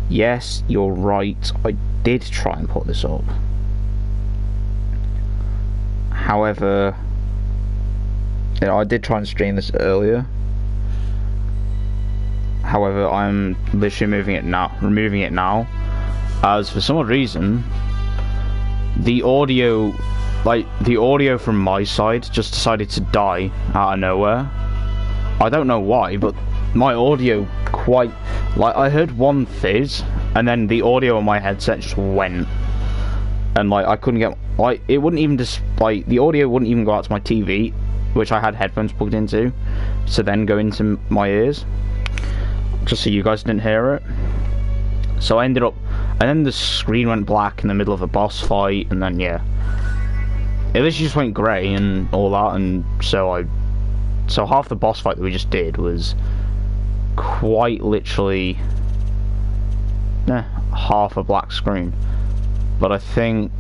Yes, you're right. I did try and put this up. However, you know, I did try and stream this earlier. However, I'm literally removing it now, as for some odd reason, the audio from my side just decided to die out of nowhere. I don't know why, but my audio I heard one fizz, and then the audio on my headset just went, and I couldn't get it wouldn't even the audio wouldn't even go out to my TV, which I had headphones plugged into, to then go into my ears, just so you guys didn't hear it. So I ended up, and then the screen went black in the middle of a boss fight, and then yeah, it literally just went grey and all that, and so half the boss fight that we just did was quite literally half a black screen. But I think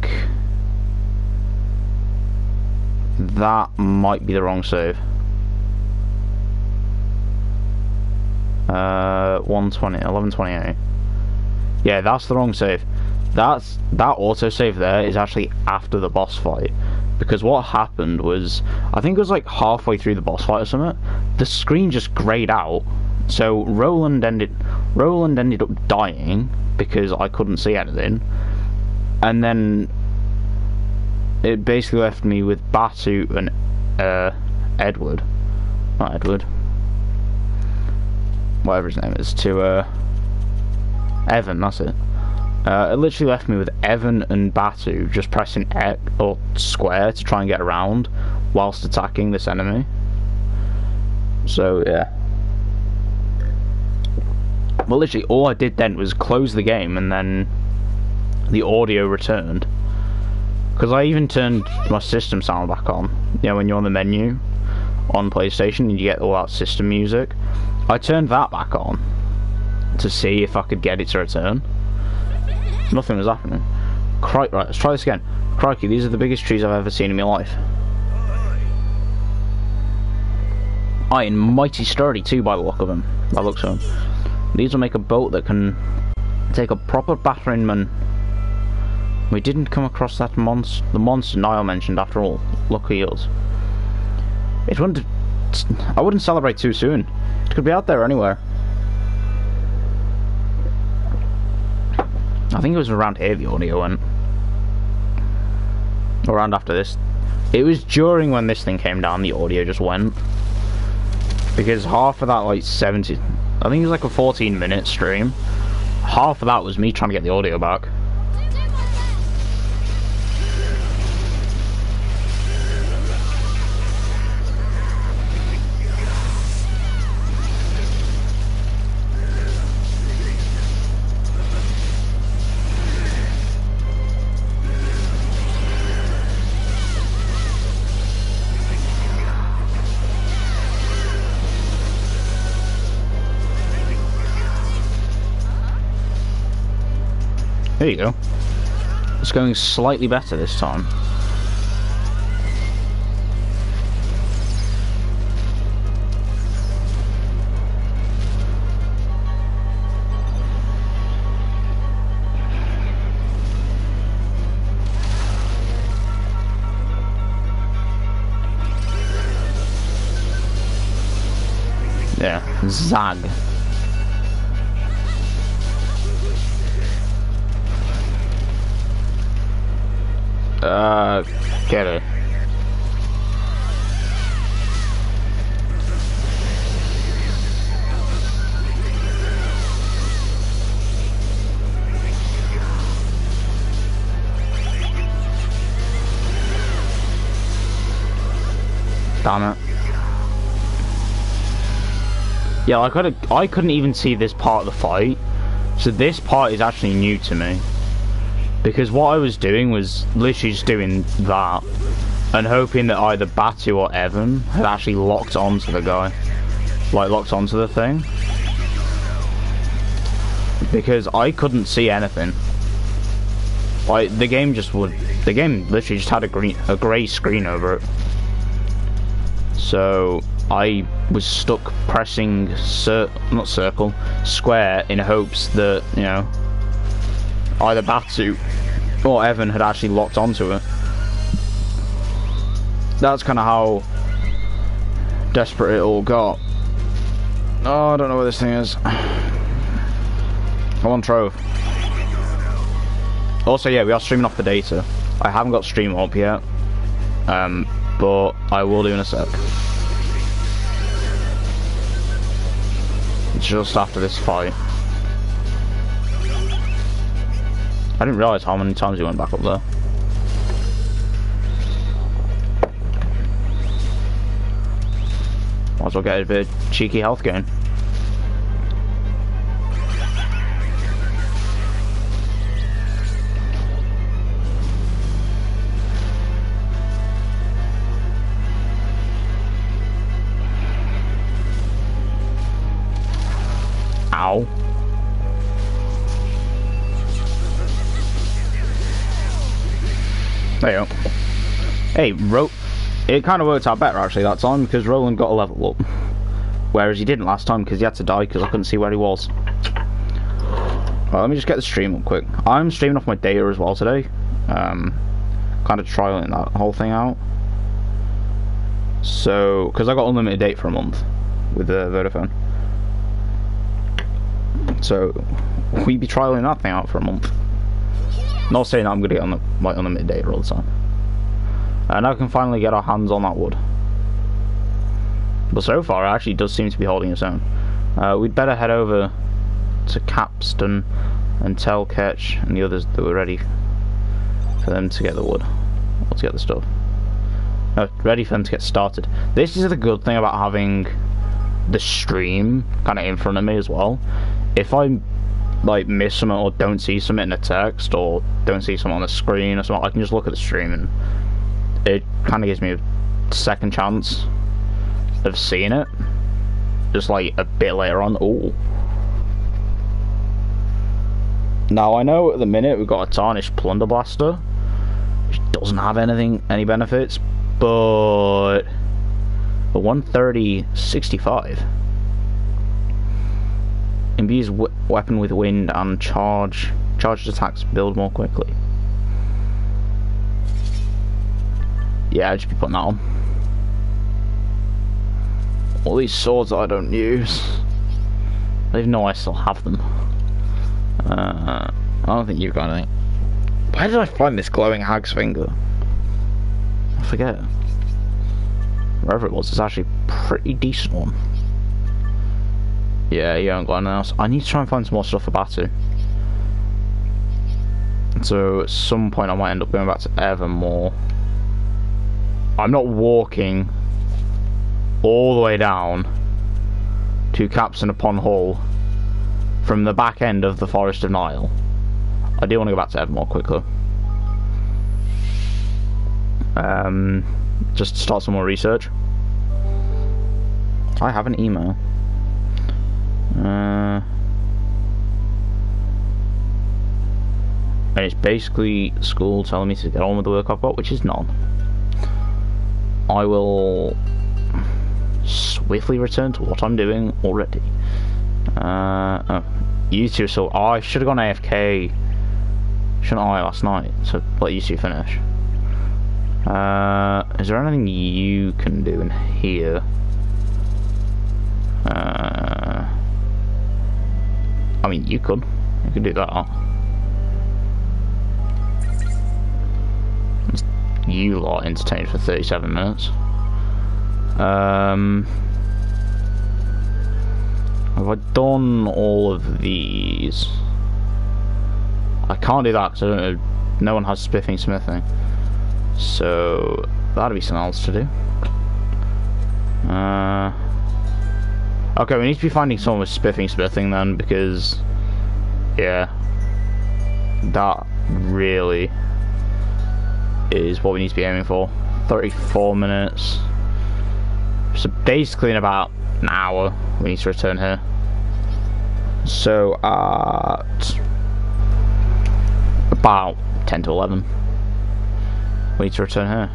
that might be the wrong save. 1128. Yeah, that's the wrong save. That autosave there is actually after the boss fight, because what happened was, I think it was like halfway through the boss fight or something, the screen just greyed out. So Roland ended up dying because I couldn't see anything, and then it basically left me with Batu and Edward, not Edward, whatever his name is, to Evan, that's it. It literally left me with Evan and Batu just pressing X or square to try and get around whilst attacking this enemy. So yeah. Well, literally all I did then was close the game, and then the audio returned. Because I even turned my system sound back on. You know, when you're on the menu on PlayStation and you get all that system music, I turned that back on to see if I could get it to return. Nothing was happening. Right, let's try this again. Crikey, these are the biggest trees I've ever seen in my life. Aye, and mighty sturdy too, by the look of them. By the looks of them. These will make a boat that can take a proper battering man. We didn't come across the monster Niall mentioned after all. Lucky us. I wouldn't celebrate too soon. It could be out there anywhere. I think it was around here the audio went. Around after this. It was during when this thing came down the audio just went. Because half of that, like 70, I think it was like a 14-minute stream, half of that was me trying to get the audio back. There you go. It's going slightly better this time. Yeah, Zag. Get it. Damn it. Yeah, I couldn't even see this part of the fight, so this part is actually new to me. Because what I was doing was literally just doing that and hoping that either Batu or Evan had actually locked onto the guy. Like, locked onto the thing. Because I couldn't see anything. Like, the game literally just had a grey screen over it. So, I was stuck pressing not circle, square, in hopes that, you know, either Batu or Evan had actually locked onto it. That's kind of how desperate it all got. Oh, I don't know where this thing is. I'm on Trove. Also, yeah, we are streaming off the data. I haven't got stream up yet, but I will do in a sec. Just after this fight. I didn't realise how many times he went back up there. Might as well get a bit of cheeky health gain. Ow. There you go. Hey, it kind of worked out better actually that time because Roland got a level up. Whereas he didn't last time because he had to die because I couldn't see where he was. Well, let me just get the stream up quick. I'm streaming off my data as well today. Kind of trialing that whole thing out. So, because I got unlimited data for a month with Vodafone. So, we'd be trialing that thing out for a month. Not saying that I'm going to get on my unlimited data all the time. And now we can finally get our hands on that wood. But so far, it actually does seem to be holding its own. We'd better head over to Capstan and tell Ketch and the others that we're ready for them to get the wood. Or to get the stuff. No, ready for them to get started. This is the good thing about having the stream kind of in front of me as well. If I like miss something or don't see something in a text or don't see something on the screen or something, I can just look at the stream and it kind of gives me a second chance of seeing it just like a bit later on. Ooh. Now I know at the minute we've got a tarnished plunder blaster which doesn't have any benefits, but the 130-65 imbues weapon with wind and charged attacks build more quickly. Yeah, I'd just be putting that on. All these swords that I don't use, I don't even know I still have them. I don't think you've got anything. Where did I find this glowing hag's finger? I forget. Wherever it was, it's actually a pretty decent one. Yeah, you haven't got anything else. I need to try and find some more stuff for Batu. So at some point I might end up going back to Evermore. I'm not walking all the way down to Capstan upon Hull from the back end of the Forest of Nile. I do want to go back to Evermore quickly. Just to start some more research. I have an email. And it's basically school telling me to get on with the work I've got, which is none. I will swiftly return to what I'm doing already. Oh, you two, so I should have gone AFK, shouldn't I, last night, so let you two finish. Is there anything you can do in here? I mean, you could do that. You lot entertained for 37 minutes. Have I done all of these? I can't do that because I don't know. No one has spiffing smithing, so that'll be something else to do. Okay, we need to be finding someone with spiffing smithing then, because yeah, that really is what we need to be aiming for. 34 minutes. So basically in about an hour we need to return here. So at about 10 to 11 we need to return here.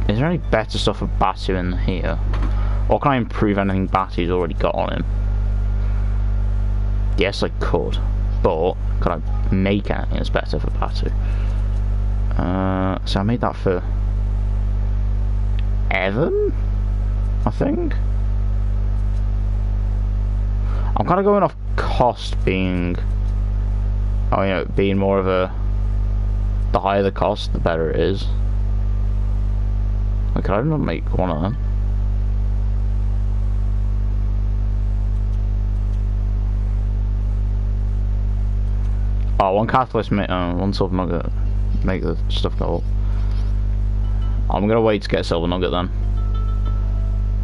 Is there any better stuff for Batu in here? Or can I improve anything Batu's already got on him? Yes, I could. But could I make anything that's better for Batu? So I made that for Evan, I think. I'm kind of going off cost being, being more of a, the higher the cost, the better it is. Like, could I not make one of them? Oh, one catalyst, one silver nugget, make the stuff go up. I'm gonna wait to get a silver nugget then,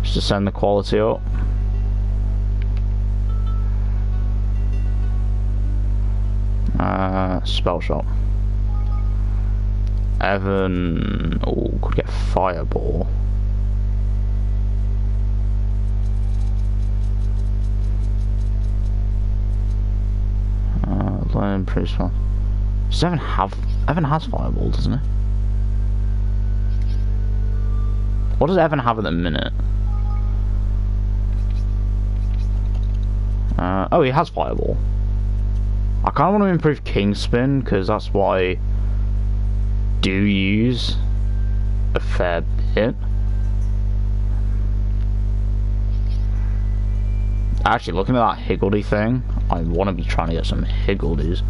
just to send the quality up. Spell shot. Evan, oh, could get fireball. Learn pretty strong. Does Evan have? Evan has fireball, doesn't he? What does Evan have at the minute? Oh, he has fireball. I kind of want to improve King Spin because that's what I do use a fair bit. Actually, looking at that Higgledy thing, I want to be trying to get some Higgledies.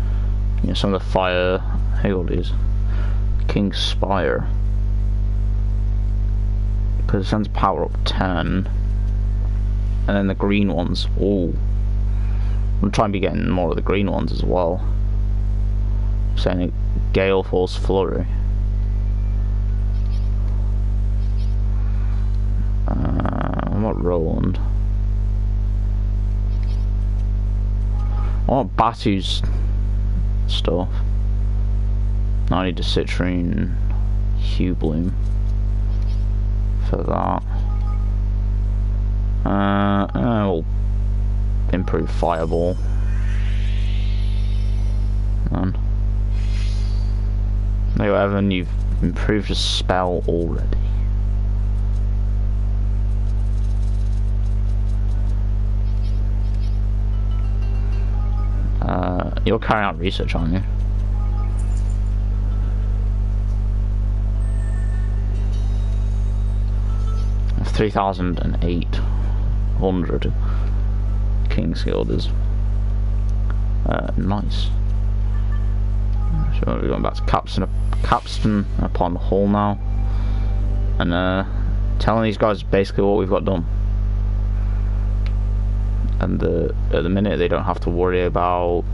You know, some of the fire Higgledies. King Spire. Because it sends power up 10. And then the green ones. Oh. I'm trying to be getting more of the green ones as well. Saying Gale Force Flurry. What Roland? I want Batu's stuff. I need a Citrine Hue Bloom for that. We'll improve Fireball. And there you go, Evan, you've improved a spell already. You're carrying out research, aren't you? I have 3,800 King's Guilders. Nice. So we're going back to Capstan upon Hall now, and telling these guys basically what we've got done. And at the minute they don't have to worry about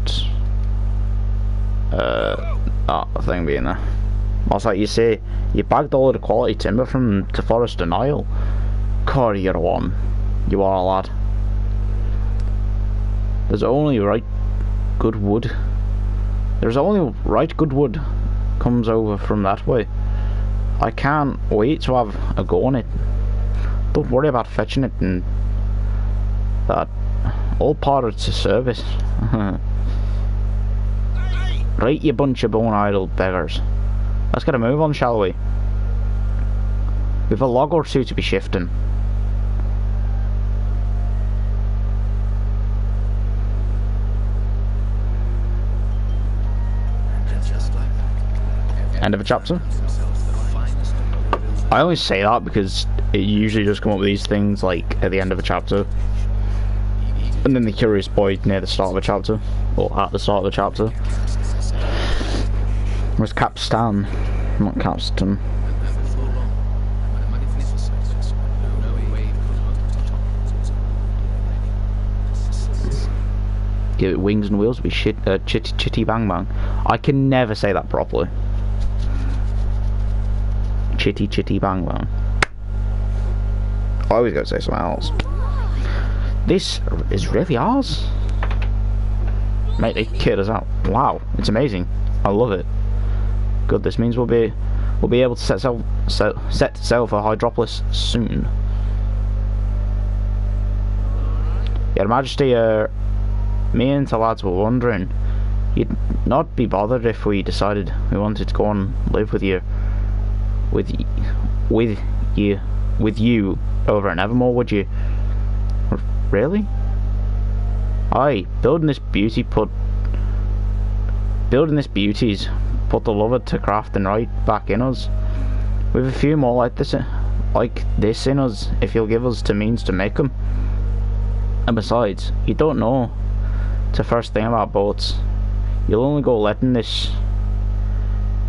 that thing being there. It's like you say, you bagged all of the quality timber from to Forest and Isle. God, you're one. You are a lad. There's only right good wood. There's only right good wood comes over from that way. I can't wait to have a go on it. Don't worry about fetching it and that. All part of the service. Right, you bunch of bone idle beggars. Let's get a move on, shall we? We've a log or two to be shifting. End of a chapter. I always say that because it usually does come up with these things like at the end of a chapter. And then the curious boy near the start of a chapter, or at the start of a chapter. Where's Capstan, not Capstan. Give it wings and wheels, be chitty bang bang. I can never say that properly. Chitty bang bang. I always gotta say something else. This is really ours. Mate, they kid us out. Wow, it's amazing. I love it. Good, this means we'll be able to set sail for Hydropolis soon. Your Majesty, me and the lads were wondering, you'd not be bothered if we decided we wanted to go and live with you with you over in Evermore, would you? Really? Aye, building this beauty's put the lover to crafting right back in us. With a few more like this in us, if you'll give us the means to make them. And besides, you don't know the first thing about boats. You'll only go letting this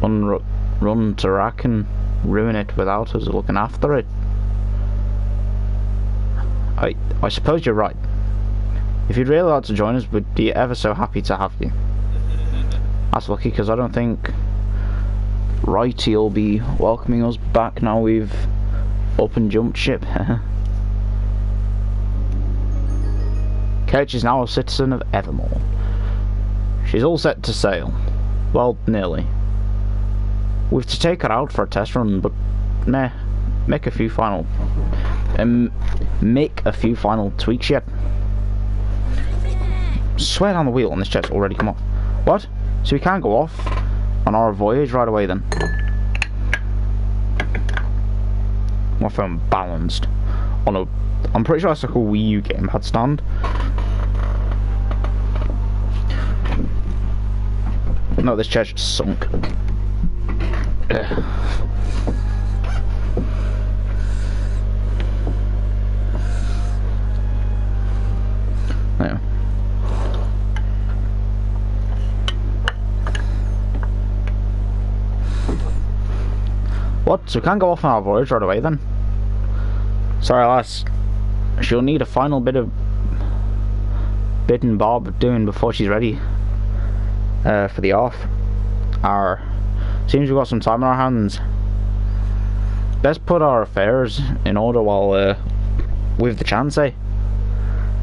run to rack and ruin it without us looking after it. I suppose you're right. If you'd really like to join us, we'd be ever so happy to have you. That's lucky, because I don't think Righty-'ll be welcoming us back now we've up and jumped ship. Ketch is now a citizen of Evermore. She's all set to sail. Well, nearly. We've to take her out for a test run, but make a few final tweaks yet. Swear down the wheel on this jet's already come off. What? So we can't go off on our voyage right away then? My phone balanced on a... I'm pretty sure that's like a Wii U gamepad stand. No, this chair's just sunk. Ugh. Yeah. What? So we can't go off on our voyage right away then? Sorry lass. She'll need a final bit and bob doing before she's ready for the off. Seems we've got some time on our hands. Best put our affairs in order while with the chance, eh?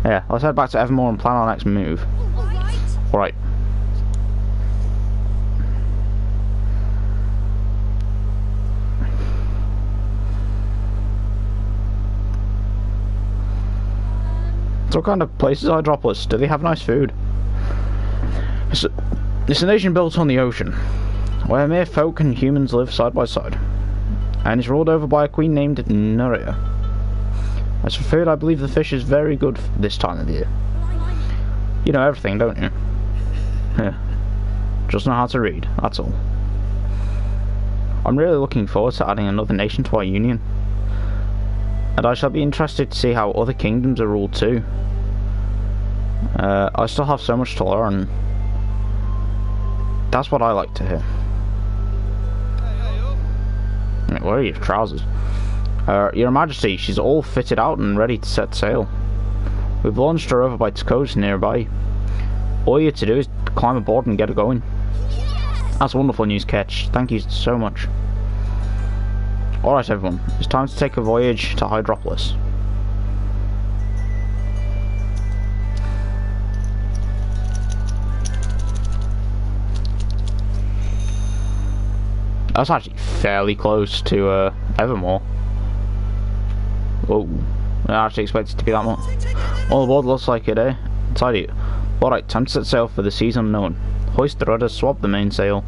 Yeah, let's head back to Evermore and plan our next move. Alright. So what kind of places are Hydropolis? Do they have nice food? It's a nation built on the ocean, where mere folk and humans live side by side, and is ruled over by a queen named Nuria. As for food, I believe the fish is very good this time of the year. You know everything, don't you? Yeah. Just know how to read, that's all. I'm really looking forward to adding another nation to our union, and I shall be interested to see how other kingdoms are ruled too. I still have so much to learn. That's what I like to hear. Where are your trousers? Your Majesty, she's all fitted out and ready to set sail. We've launched her over by Coast nearby. All you have to do is climb aboard and get her going. That's wonderful news, Ketch. Thank you so much. Alright everyone, it's time to take a voyage to Hydropolis. That's actually fairly close to Evermore. Whoa, I didn't actually expect it to be that much. All aboard looks like it, eh? Tidy. Alright, time to set sail for the seas unknown. Hoist the rudder, swap the mainsail.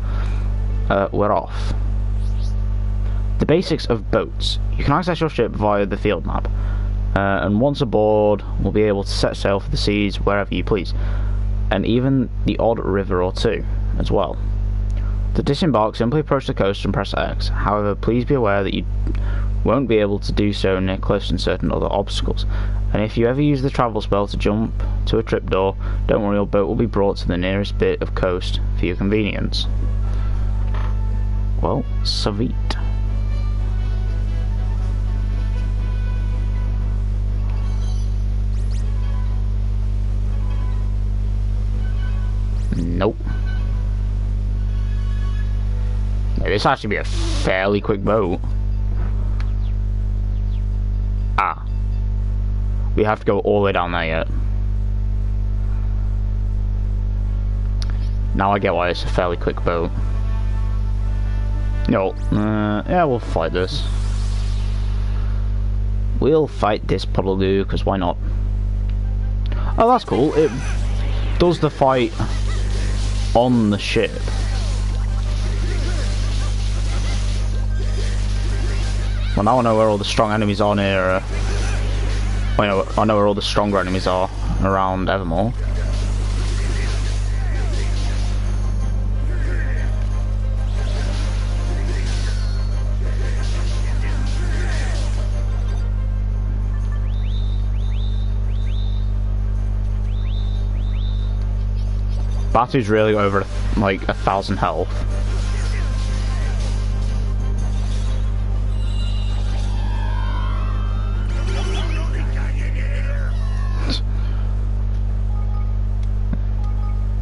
We're off. The basics of boats. You can access your ship via the field map. And once aboard, we'll be able to set sail for the seas wherever you please. And even the odd river or two as well. To disembark, simply approach the coast and press X. However, please be aware that you won't be able to do so near cliffs and certain other obstacles. And if you ever use the travel spell to jump to a trapdoor, don't worry, your boat will be brought to the nearest bit of coast for your convenience. Well, sweet. Nope. This actually be a fairly quick boat. Ah. We have to go all the way down there yet. Now I get why it's a fairly quick boat. No. Yeah, we'll fight this. We'll fight this puddle goo, because why not? Oh, that's cool. It does the fight on the ship. Well, now I know where all the strong enemies are near. Well, I know where all the stronger enemies are around Evermore. Batu's really over like 1,000 health.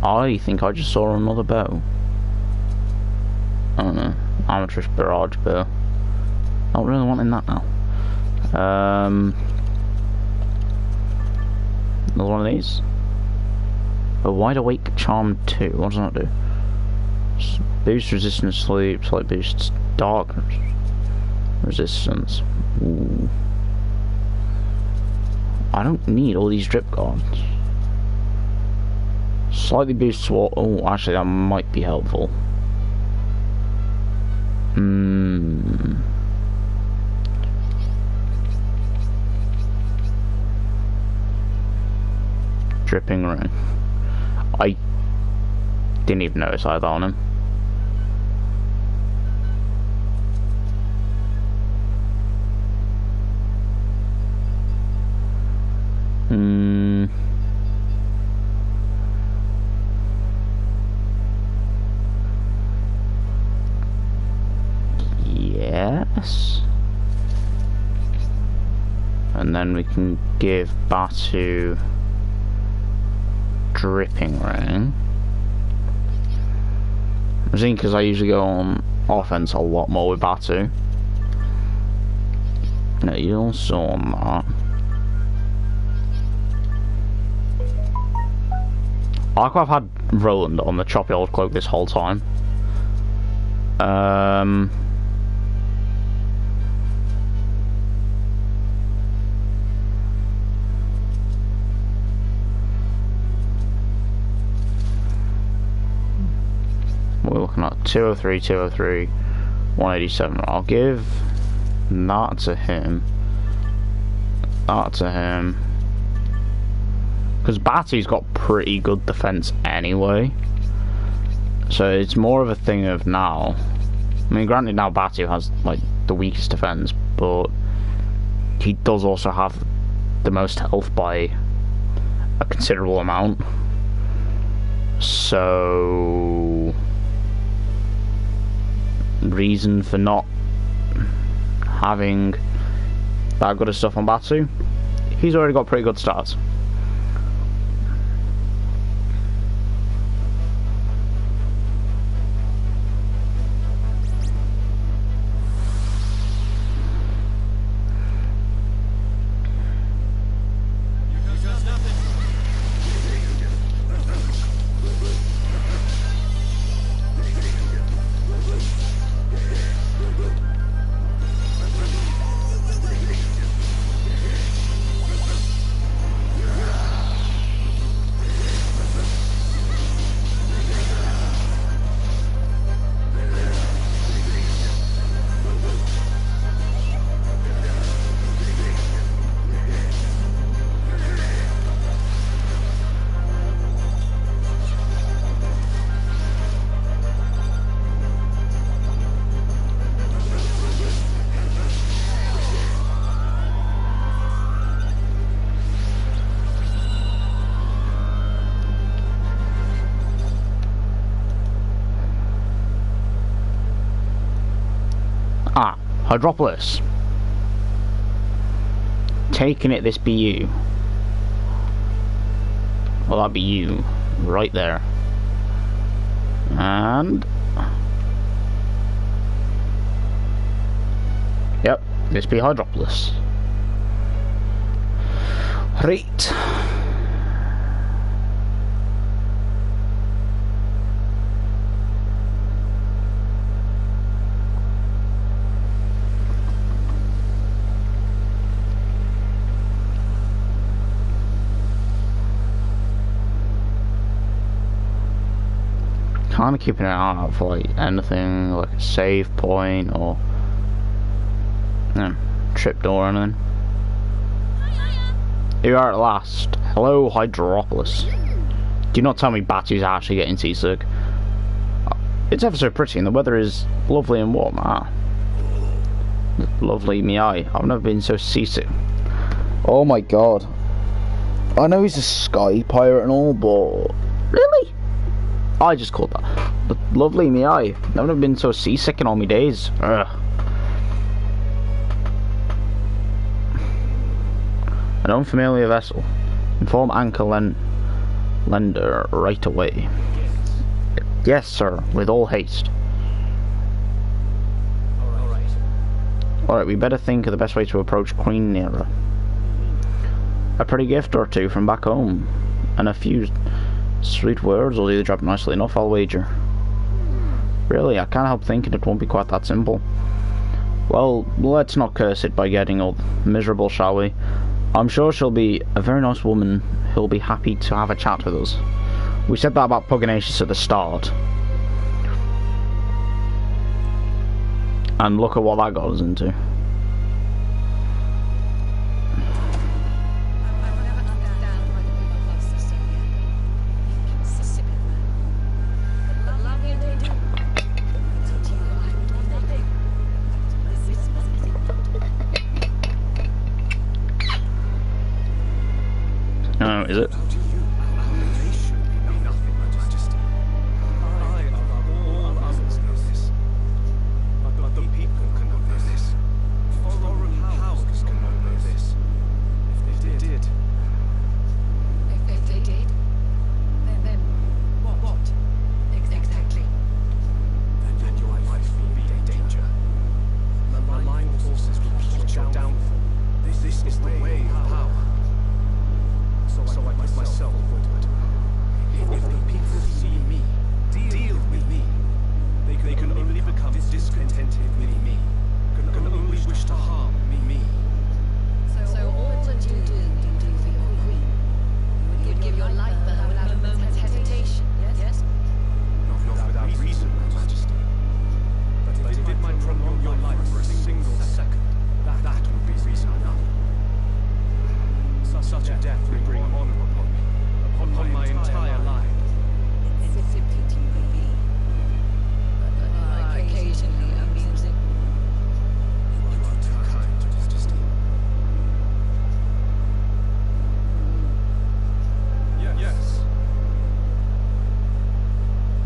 I think I just saw another bow. I don't know. Amateurish barrage bow. Not really wanting that now. Another one of these. A Wide Awake Charm 2. What does that do? Boost resistance sleep, slight boosts dark resistance. Ooh. I don't need all these drip guards. Slightly boosts what? Oh, actually, that might be helpful. Dripping ring. I didn't even notice I had that on him. Yes. And then we can give Batu dripping ring. I think because I usually go on offense a lot more with Batu. No, you also on that. I like I've had Roland on the choppy old cloak this whole time. We're looking at 203, 203, 187. I'll give that to him. That to him. Because Batu's got pretty good defense anyway. So it's more of a thing of now. I mean, granted, now Batu has like the weakest defense, but he does also have the most health by a considerable amount. So reason for not having that good of stuff on Batu, he's already got pretty good stats. Ah, Hydropolis. Taking it, this be you. Well, that'd be you. Right there. And... yep, this be Hydropolis. Right. Kind of keeping an eye out for like anything like a save point or No, tripdoor and then. Here you are at last. Hello, Hydropolis. Do not tell me Batu's actually getting seasick. It's ever so pretty and the weather is lovely and warm. Ah. Lovely me eye. I've never been so seasick. Oh my god. I know he's a sky pirate and all, but... Really? I just called that. But lovely me eye. I've never been so seasick in all my days. Ugh. An unfamiliar vessel. Inform anchor lender right away. Yes, sir, with all haste. Alright, we better think of the best way to approach Queen Nera. A pretty gift or two from back home, and a few sweet words will do the job nicely enough, I'll wager. Really, I can't help thinking it won't be quite that simple. Well, let's not curse it by getting all miserable, shall we? I'm sure she'll be a very nice woman who'll be happy to have a chat with us. We said that about Pugnacious at the start. And look at what that got us into. Oh, is it?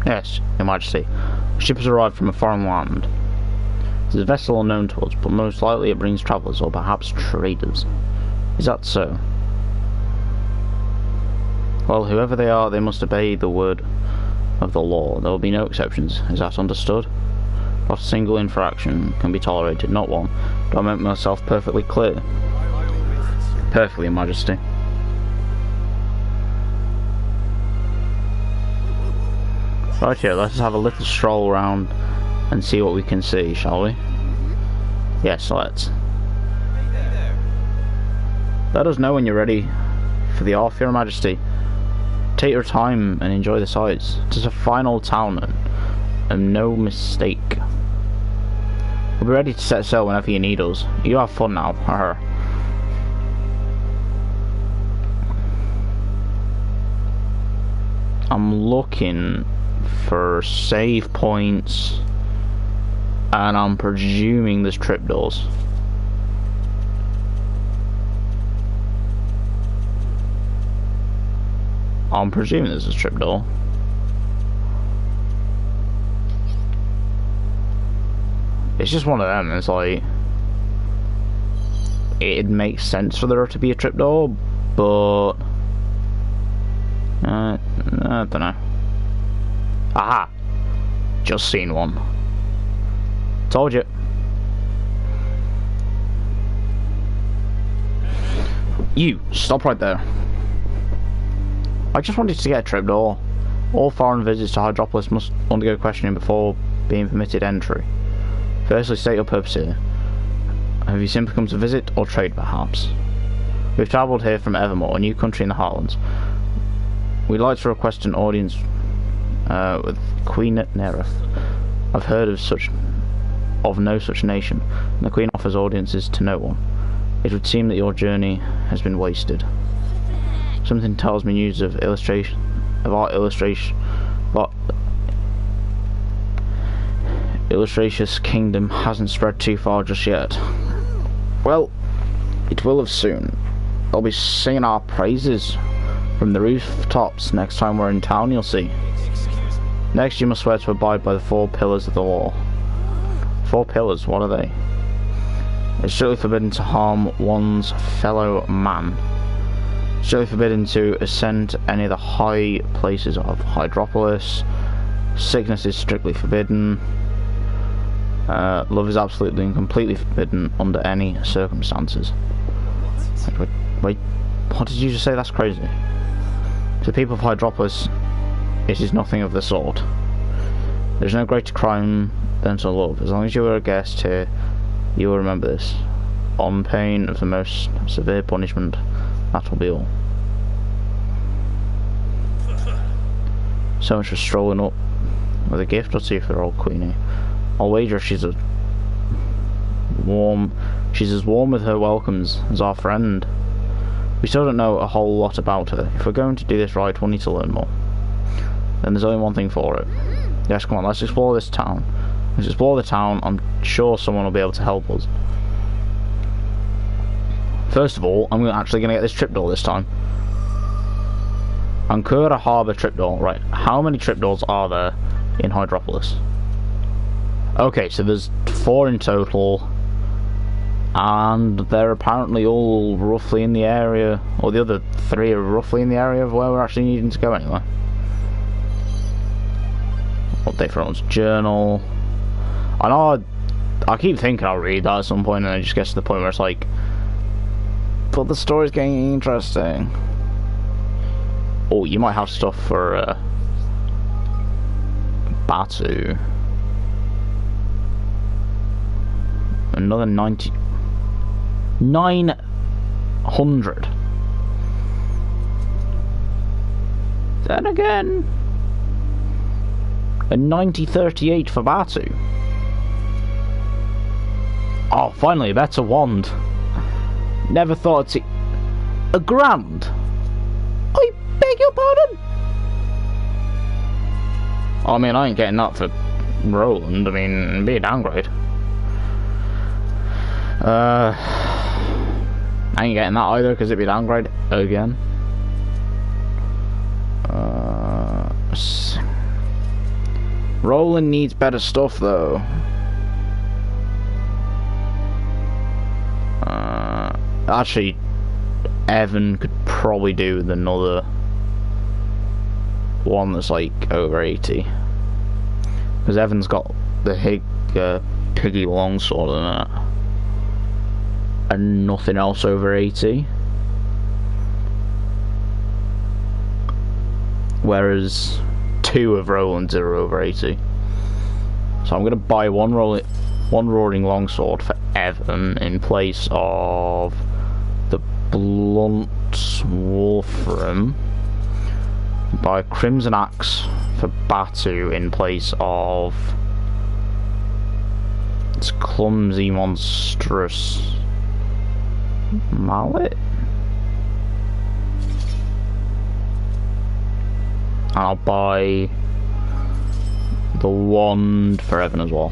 Yes, Your Majesty. The ship has arrived from a foreign land. It is a vessel unknown to us, but most likely it brings travellers or perhaps traders. Is that so? Well, whoever they are, they must obey the word of the law. There will be no exceptions. Is that understood? Not a single infraction can be tolerated, not one. Do I make myself perfectly clear? Perfectly, Your Majesty. Right here, let's have a little stroll around and see what we can see, shall we? Yes, let's. Let us know when you're ready for the off, Your Majesty. Take your time and enjoy the sights. It is a final town and no mistake. We'll be ready to set sail whenever you need us. You have fun now, haha. I'm looking for save points, and I'm presuming there's tripdoors. I'm presuming there's a tripdoor. It's just one of them. It's like it makes sense for there to be a tripdoor, but I don't know. Aha! Just seen one. Told you. You, stop right there. I just wanted to get a tripdoor. All foreign visits to Hydropolis must undergo questioning before being permitted entry. Firstly, state your purpose here. Have you simply come to visit or trade, perhaps? We've travelled here from Evermore, a new country in the Heartlands. We'd like to request an audience with Queen Nera. I've heard of such of no such nation, and the Queen offers audiences to no one. It would seem that your journey has been wasted. Something tells me news of our illustrious kingdom hasn't spread too far just yet. Well, it will have soon. They'll be singing our praises from the rooftops next time we're in town, you'll see. Next, you must swear to abide by the 4 pillars of the law. 4 pillars, what are they? It's strictly forbidden to harm one's fellow man. Strictly forbidden to ascend to any of the high places of Hydropolis. Sickness is strictly forbidden. Love is absolutely and completely forbidden under any circumstances. Wait, what did you just say? That's crazy. To the people of Hydropolis, it is nothing of the sort. There is no greater crime than to love. As long as you are a guest here, you will remember this. On pain of the most severe punishment, that will be all. So much for strolling up with a gift or two for the old Queenie. I'll wager she's as warm with her welcomes as our friend. We still don't know a whole lot about her. If we're going to do this right, we'll need to learn more. Then there's only one thing for it. Yes, come on, let's explore this town. Let's explore the town. I'm sure someone will be able to help us. First of all, I'm actually going to get this tripdoor this time. Ankura Harbour tripdoor. Right, how many tripdoors are there in Hydropolis? Okay, so there's 4 in total, and they're apparently all roughly in the area, or the other 3 are roughly in the area of where we're actually needing to go anyway. Update for everyone's journal. I know I keep thinking I'll read that at some point, and it just gets to the point where it's like, but the story's getting interesting. Oh, you might have stuff for Batu. Another 900. Then again, a 9038 for Batu. Oh, finally a better wand. Never thought I'd see a grand. I beg your pardon. I mean, I ain't getting that for Roland. I mean, it'd be a downgrade. I ain't getting that either because it'd be a downgrade again. Roland needs better stuff though. Actually, Evan could probably do with another one that's like over 80. Because Evan's got the piggy longsword in it. And nothing else over 80. Whereas 2 of Roland's are over 80. So I'm going to buy one roaring longsword for Evan in place of the blunt Wolfram. Buy a crimson axe for Batu in place of its clumsy monstrous mallet. And I'll buy the wand for Evan as well.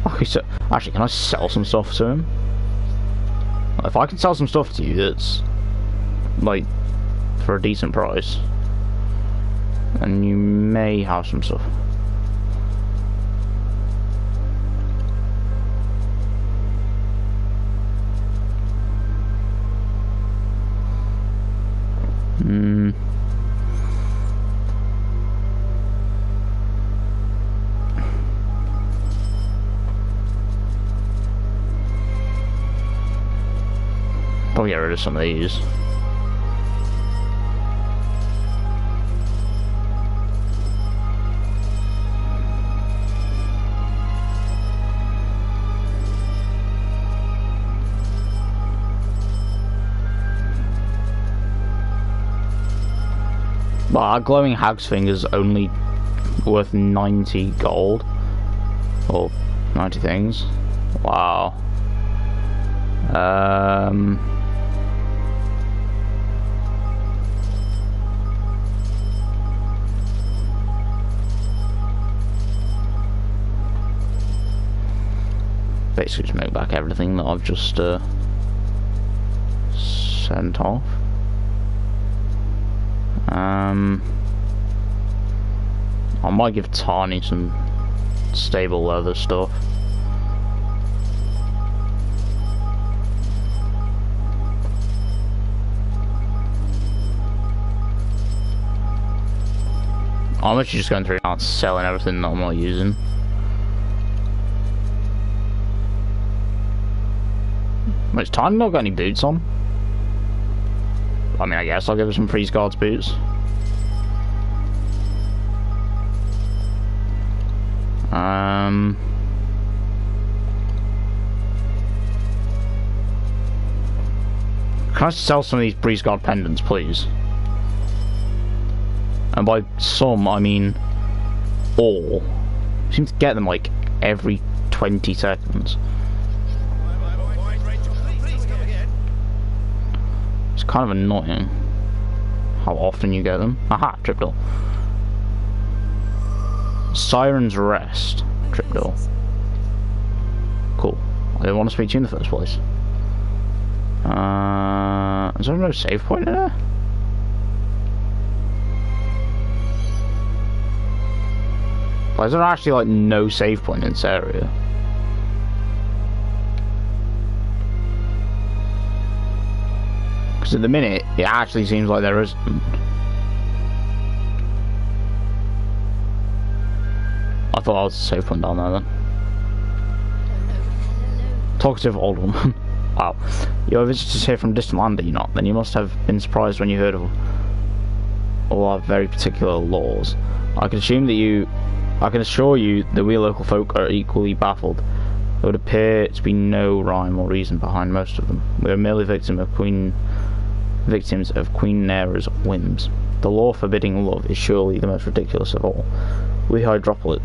Okay, so actually, can I sell some stuff to him? If I can sell some stuff to you that's like for a decent price, and you may have some stuff. Probably get rid of some of these. But our glowing hag's fingers only worth 90 gold. Or 90 things. Wow. Basically just make back everything that I've just sent off. I might give Tani some stable leather stuff. I'm actually just going through now and selling everything that I'm not using. Wait, has Tiny not got any boots on? I mean, I guess I'll give her some freeze guards boots. Can I sell some of these breeze guard pendants, please? And by some, I mean all. I seem to get them like every 20 seconds. It's kind of annoying how often you get them. Aha, tripdor. Siren's Rest. Tripdor. Cool. I didn't want to speak to you in the first place. Is there no save point in there? Why is there actually like no save point in this area? Because at the minute, it actually seems like there isn't. I thought I was a save point down there then. Talkative old woman. Wow. Your visitors here from distant land, are you not? Then you must have been surprised when you heard of all our very particular laws. I can assure you that we local folk are equally baffled. There would appear to be no rhyme or reason behind most of them. We are merely victims of Queen Nera's whims. The law forbidding love is surely the most ridiculous of all. We hydropolitans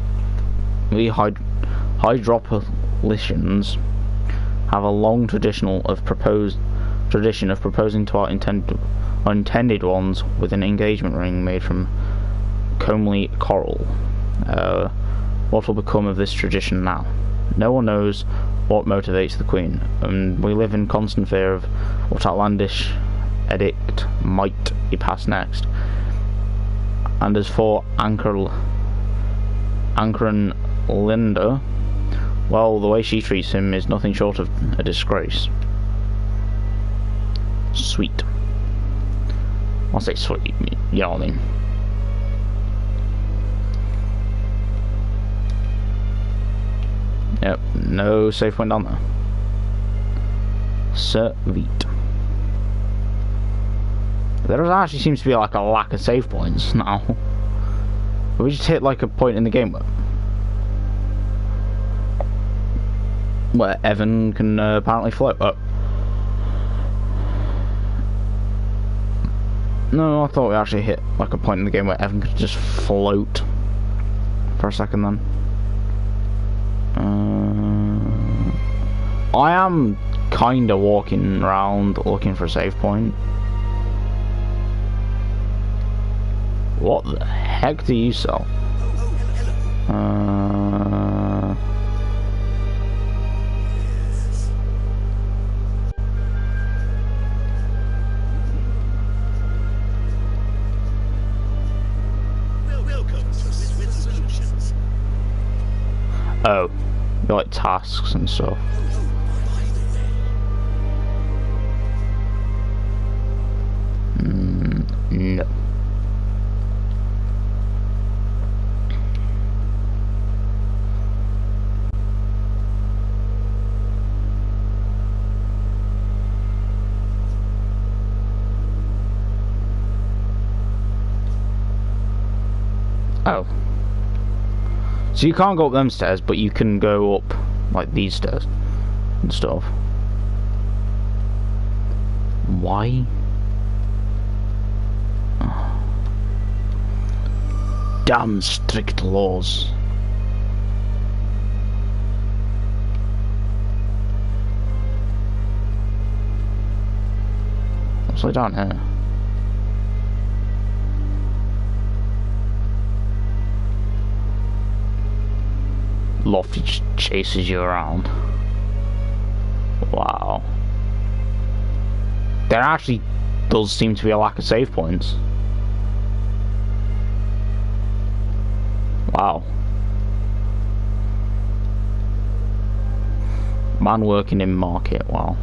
have a long tradition of proposing to our intended ones with an engagement ring made from comely coral. What will become of this tradition now? No one knows what motivates the Queen, and we live in constant fear of what outlandish edict might be passed next. And as for Ankaran Linda, well, the way she treats him is nothing short of a disgrace. Sweet. I'll say sweet, you know what I mean. Yep, no safe point down there. Sweet. There actually seems to be like a lack of save points now. We just hit like a point in the game where Evan can apparently float. Oh. No, I thought we actually hit like a point in the game where Evan could just float for a second then. I am kinda walking around looking for a save point. What the heck do you sell? Oh, you like tasks and stuff. No. Oh. So you can't go up them stairs, but you can go up, like, these stairs and stuff. Why? Oh. damn strict laws. What's like down here? Lofty chases you around. Wow. There actually does seem to be a lack of save points. Wow. Man working in market, wow.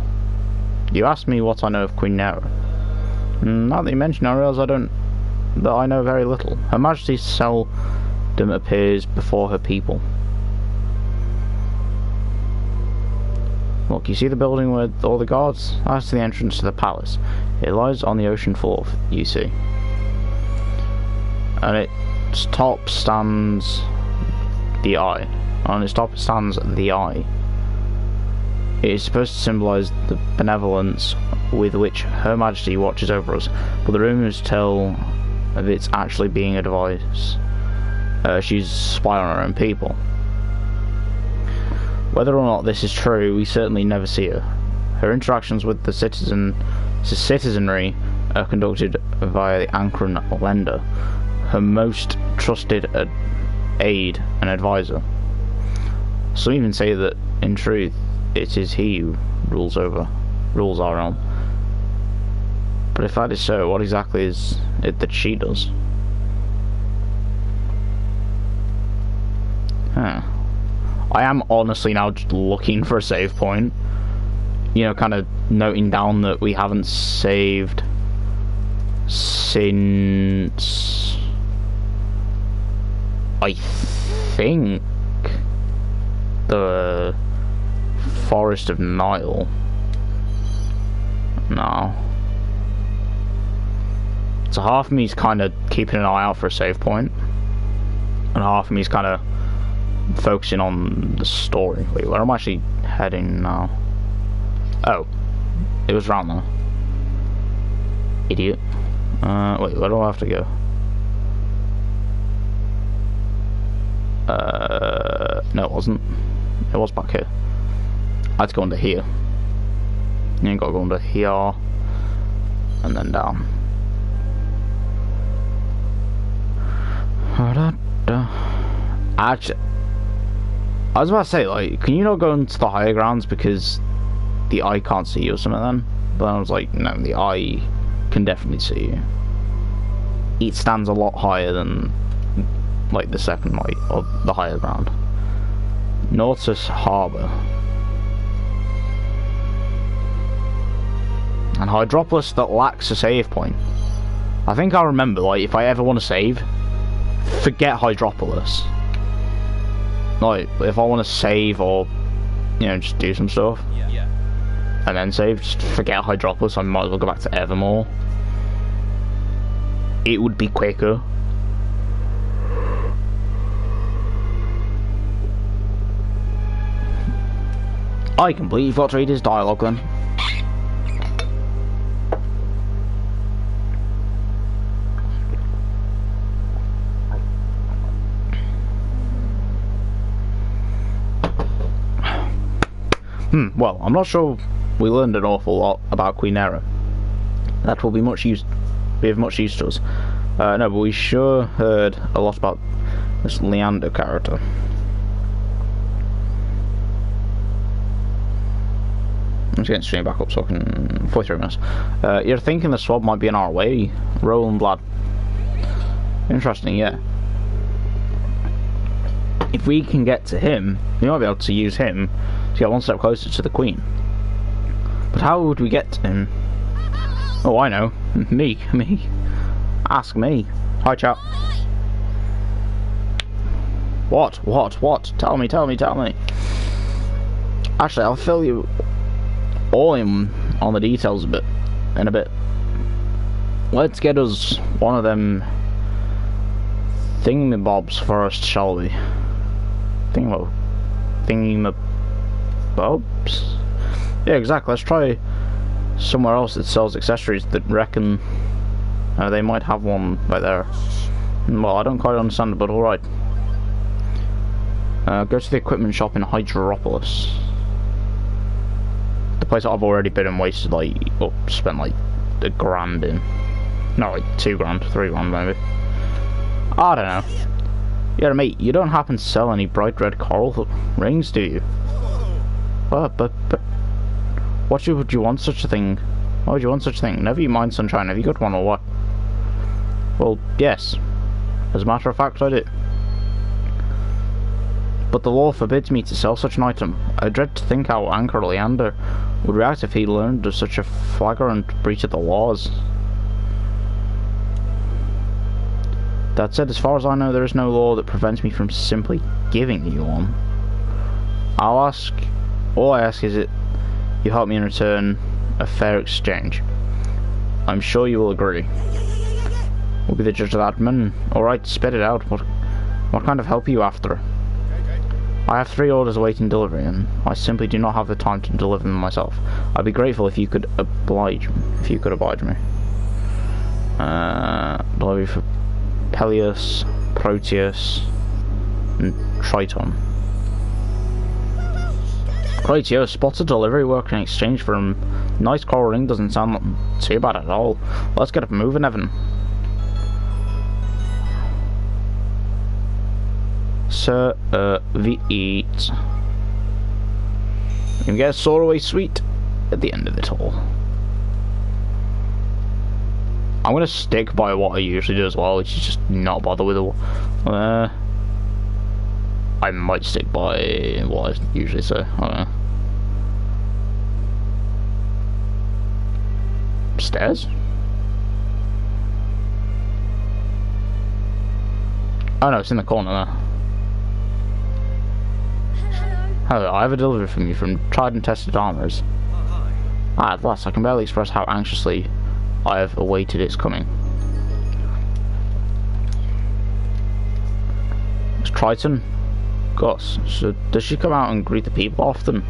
You asked me what I know of Queen Nera. Now that you mention it, I realise that I know very little. Her Majesty seldom appears before her people. Look, you see the building with all the guards? That's the entrance to the palace. It lies on the ocean floor, you see. And its top stands the eye. On its top stands the eye. It is supposed to symbolise the benevolence with which Her Majesty watches over us, but the rumours tell of its actually being a device. She's a spy on her own people. Whether or not this is true, we certainly never see her. Her interactions with the citizenry are conducted via the Ankron lender, her most trusted aide and advisor. Some even say that, in truth, it is he who rules our realm. But if that is so, what exactly is it that she does? Huh. I am honestly now just looking for a save point. You know, kind of noting down that we haven't saved since... I think... the Forest of Nile. No. So half of me's kind of keeping an eye out for a save point, and half of me's kind of focusing on the story. Wait, where am I actually heading now? Oh, it was round there. Idiot. Wait, where do I have to go? No, it wasn't. It was back here. I had to go under here. You gotta go under here, and then down. Actually, I was about to say, like, can you not go into the higher grounds because the eye can't see you or something then? But then I was like, no, the eye can definitely see you. It stands a lot higher than, like, the second light, or the higher ground. Nautus Harbour. And Hydropolis that lacks a save point. I think I remember, like, if I ever want to save, forget Hydropolis. Like, if I want to save or, you know, just do some stuff, and then save, just forget Hydropolis. I might as well go back to Evermore. It would be quicker. I completely forgot to read his dialogue then. Well, I'm not sure we learned an awful lot about Queen Nera. That will be of much use to us. No, but we sure heard a lot about this Leander character. I'm just getting stream back up so I can... 43 minutes. You're thinking the swab might be in our way, Roland Blad. Interesting, yeah. If we can get to him, we might be able to use him to get one step closer to the Queen. But how would we get to him? Oh, I know. Me. Ask me. Hi, chat. What? Tell me. Actually, I'll fill you all in on the details in a bit. Let's get us one of them thingamabobs first, shall we? Thingamabobs? Yeah, exactly. Let's try somewhere else that sells accessories that reckon they might have one right there. Well, I don't quite understand it, but alright. Go to the equipment shop in Hydropolis. The place that I've already been and wasted, like, or spent like $1,000 in. No, like $2,000, $3,000 maybe. I don't know. Yeah, mate, you don't happen to sell any bright red coral rings, do you? But what would you want such a thing? Why would you want such a thing? Never you mind, sunshine. Have you got one or what? Well, yes. As a matter of fact, I do. But the law forbids me to sell such an item. I dread to think how Anchor Leander would react if he learned of such a flagrant breach of the laws. That said, as far as I know, there is no law that prevents me from simply giving you one. All I ask is that you help me in return a fair exchange. I'm sure you will agree. We'll be the judge of that, man. Alright, spit it out. What kind of help are you after? I have 3 orders awaiting delivery, and I simply do not have the time to deliver them myself. I'd be grateful if you could oblige me. Delivery for Peleus, Proteus, and Triton. Great, yo, spots a delivery work in exchange for a nice coral ring doesn't sound too bad at all. Let's get up and moving, Evan. Sir, we eat. You can get a Soaraway sweet at the end of it all. I'm gonna stick by what I usually do as well, which is just not bother with it. I might stick by what I usually say. I don't know. Stairs? Oh no, it's in the corner there. Hello, I have a delivery from you from tried and tested armors. At last, I can barely express how anxiously I have awaited its coming. It's Triton? Gosh, so does she come out and greet the people often?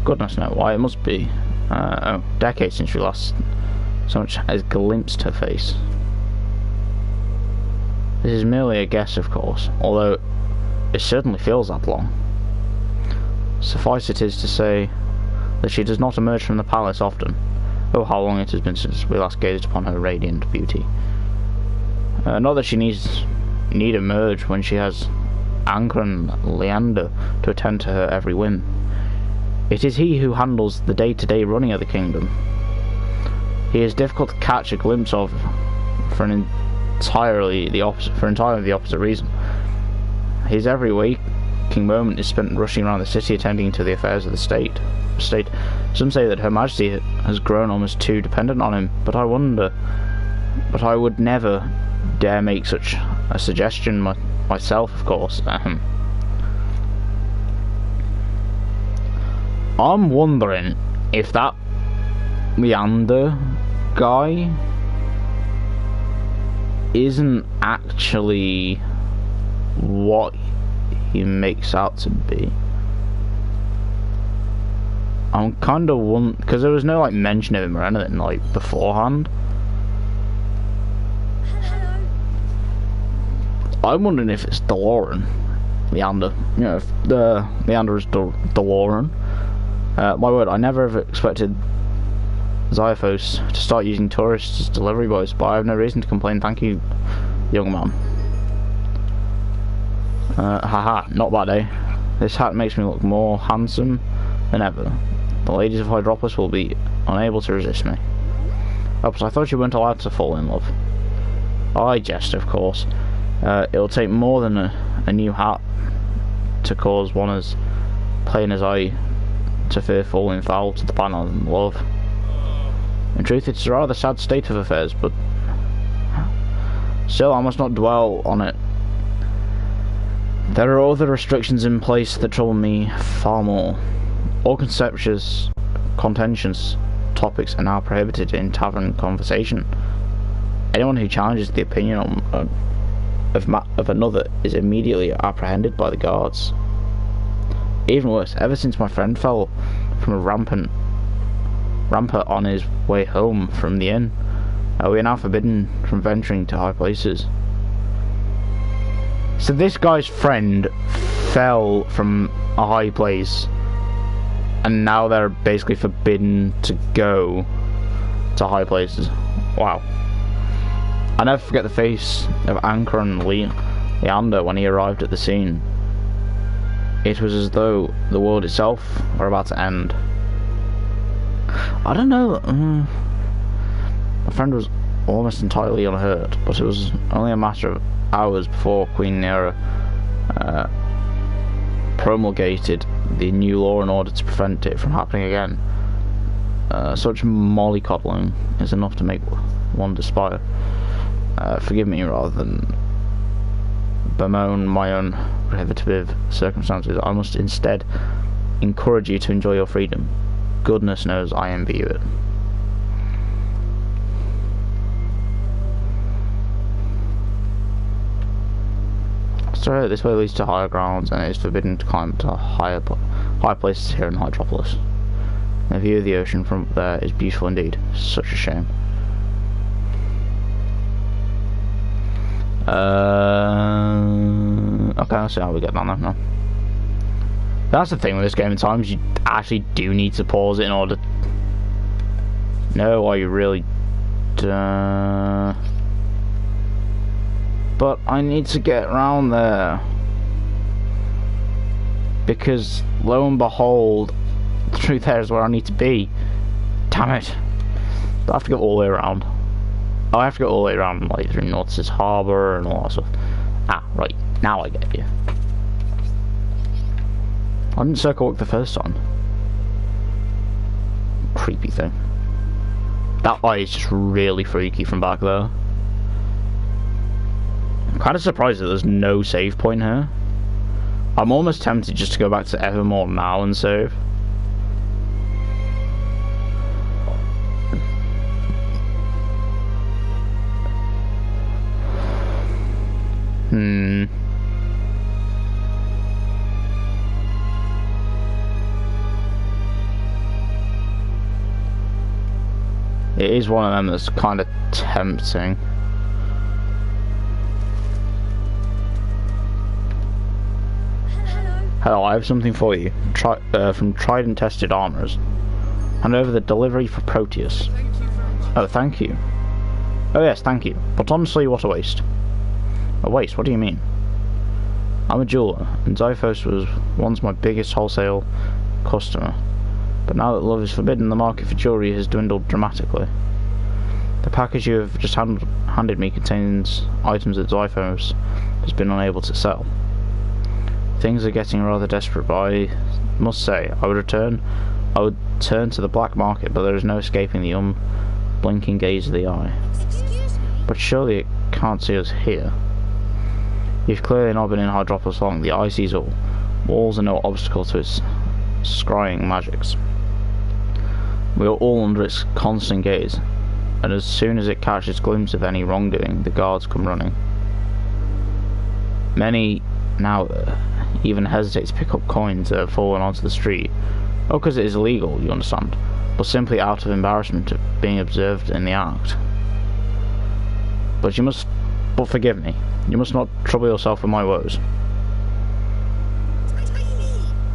Goodness knows why, it must be decades since we last so much as glimpsed her face. This is merely a guess, of course, although it certainly feels that long. Suffice it is to say that she does not emerge from the palace often. Oh, how long it has been since we last gazed upon her radiant beauty. Not that she need emerge when she has Anchor and Leander to attend to her every whim. It is he who handles the day-to-day running of the kingdom. He is difficult to catch a glimpse of for entirely the opposite reason. His every waking moment is spent rushing around the city attending to the affairs of the state. Some say that Her Majesty has grown almost too dependent on him, but I wonder. But I would never dare make such a suggestion myself, of course. I'm wondering if that Leander guy isn't actually what he makes out to be. I'm kind of wondering, because there was no like mention of him or anything like beforehand. I'm wondering if it's Leander. You know, if the Leander is DeLorean. My word, I never ever expected Xyphos to start using tourists as delivery boys, but I have no reason to complain, thank you, young man. Haha, not bad, eh? This hat makes me look more handsome than ever. The ladies of Hydropolis will be unable to resist me. Oh, but I thought you weren't allowed to fall in love. I jest, of course. It'll take more than a new hat to cause one as plain as I to fear falling foul to the banner of love. In truth, it's a rather sad state of affairs, but still I must not dwell on it. There are other restrictions in place that trouble me far more. All contentious topics are now prohibited in tavern conversation. Anyone who challenges the opinion of another is immediately apprehended by the guards. Even worse, ever since my friend fell from a rampart on his way home from the inn, we are now forbidden from venturing to high places. So this guy's friend fell from a high place, and now they're basically forbidden to go to high places. Wow. I never forget the face of Anchor and Leander when he arrived at the scene. It was as though the world itself were about to end. I don't know. My friend was almost entirely unhurt, but it was only a matter of hours before Queen Nera promulgated the new law in order to prevent it from happening again. Such mollycoddling is enough to make one despair. Forgive me rather than bemoan my own prohibitive circumstances. I must instead encourage you to enjoy your freedom. Goodness knows I envy you it. So this way leads to higher grounds, and it is forbidden to climb to higher places here in Hydropolis. The view of the ocean from up there is beautiful indeed. Such a shame. Okay, let's see how we get down there now. That's the thing with this game. At times you actually do need to pause it in order. No, I really don't. But I need to get around there, because lo and behold, the truth there is where I need to be. Damn it! But I have to go all the way around. Oh, I have to go all the way around, like through North's Harbour and all that stuff. Ah, right. Now I get you. I didn't circle walk the first time. Creepy thing. That eye is just really freaky from back there. I'm kind of surprised that there's no save point here. I'm almost tempted just to go back to Evermore now and save. It is one of them that's kind of tempting. Hello, I have something for you. From Tried and Tested Armourers. Hand over the delivery for Proteus. Oh, thank you. Oh yes, thank you. But honestly, what a waste. A waste? What do you mean? I'm a jeweller, and Zyphos was once my biggest wholesale customer. But now that love is forbidden, the market for jewellery has dwindled dramatically. The package you have just handed me contains items that Zyphos has been unable to sell. Things are getting rather desperate, but I must say, I would turn to the black market, but there is no escaping the unblinking gaze of the eye. But surely it can't see us here. You've clearly not been in Hydropolis long. The eye sees all. Walls are no obstacle to its scrying magics. We are all under its constant gaze, and as soon as it catches a glimpse of any wrongdoing, the guards come running. Many now even hesitate to pick up coins that have fallen onto the street. Not because it is illegal, you understand, but simply out of embarrassment of being observed in the act. But forgive me, you must not trouble yourself with my woes.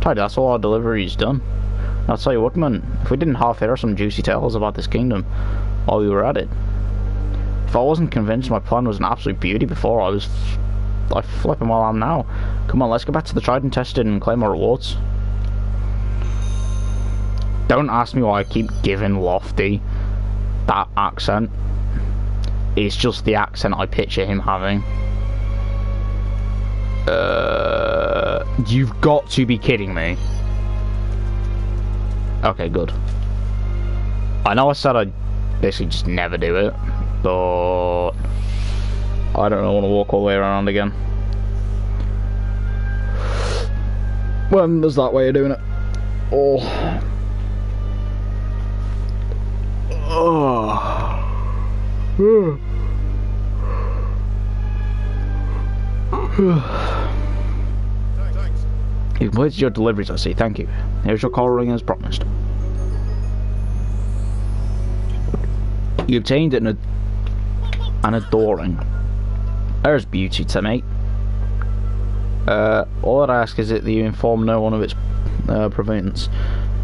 Tidy, that's all our delivery's done. I'll tell you what, man, if we didn't half hear some juicy tales about this kingdom while we were at it. If I wasn't convinced my plan was an absolute beauty before, I flipping while I'm now. Come on, let's go back to the Tried and Tested and claim our rewards. Don't ask me why I keep giving Lofty that accent. It's just the accent I picture him having. You've got to be kidding me. Okay, good. I know I said I'd basically just never do it, but I don't want to walk all the way around again. When there's that way of doing it. Oh. You've completed your deliveries, I see. Thank you. Here's your call ring as promised. You obtained an adoring. There's beauty to me. All I'd ask is that you inform no one of its provenance.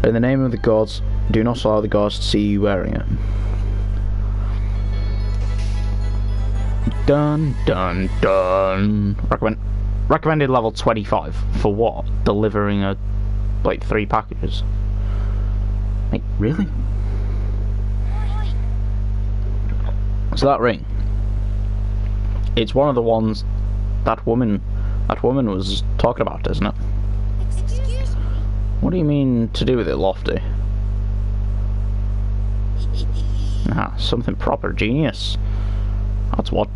In the name of the gods, do not allow the gods to see you wearing it. Dun dun dun. Recommended level 25 for what? Delivering like 3 packages. Wait, really? So that ring, it's one of the ones that woman was talking about, isn't it? Excuse me? What do you mean to do with it, Lofty? Ah, something proper genius. That's what.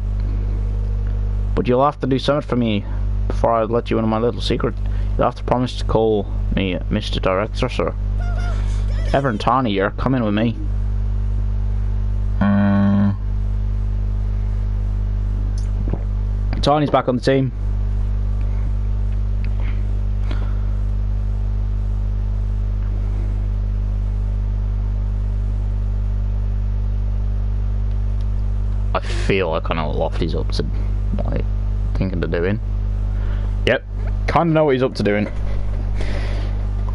But you'll have to do something for me before I let you into my little secret. You'll have to promise to call me Mr. Director, sir. Ever and Tawny, you're coming with me. Tawny's back on the team. I feel like I know what Lofty's up to, like, thinking of doing. Yep, kind of know what he's up to doing.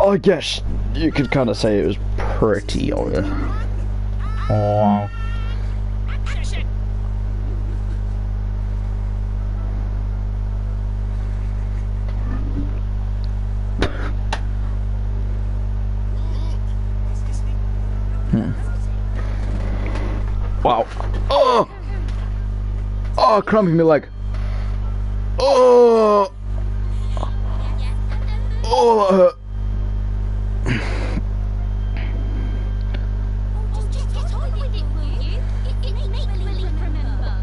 I guess you could kind of say it was pretty obvious. Oh. Wow. Oh! Oh, cramping my leg. Oh! Oh, that hurt. Just get on with it, will you? It make believe remember.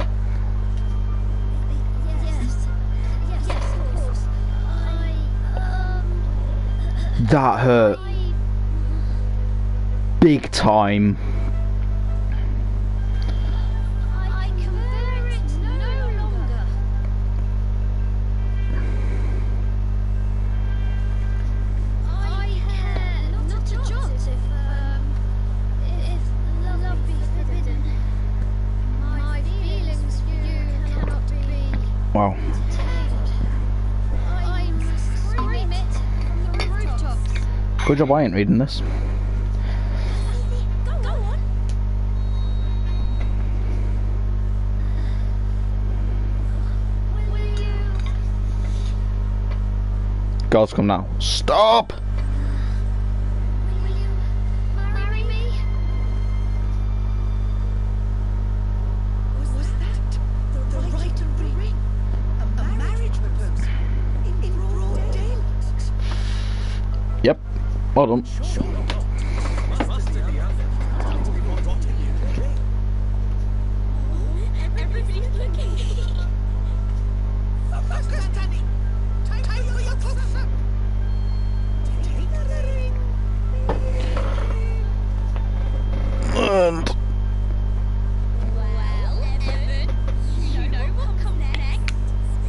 Yes, of course. That hurt. Big time. I can bear it no longer. I care not a jot if love be forbidden. My feelings for you cannot be Wow. contained. I must scream it from the rooftops. Good job I ain't reading this. Go on. Will you? Girls, come now. Stop! Will you marry me? Was that the right of the ring? A marriage proposal? In broad daylight? Yep. Hold on. Everybody's looking. Focus, Danny! Take your closer! Take the ring! And Well, Evan, you know what comes next.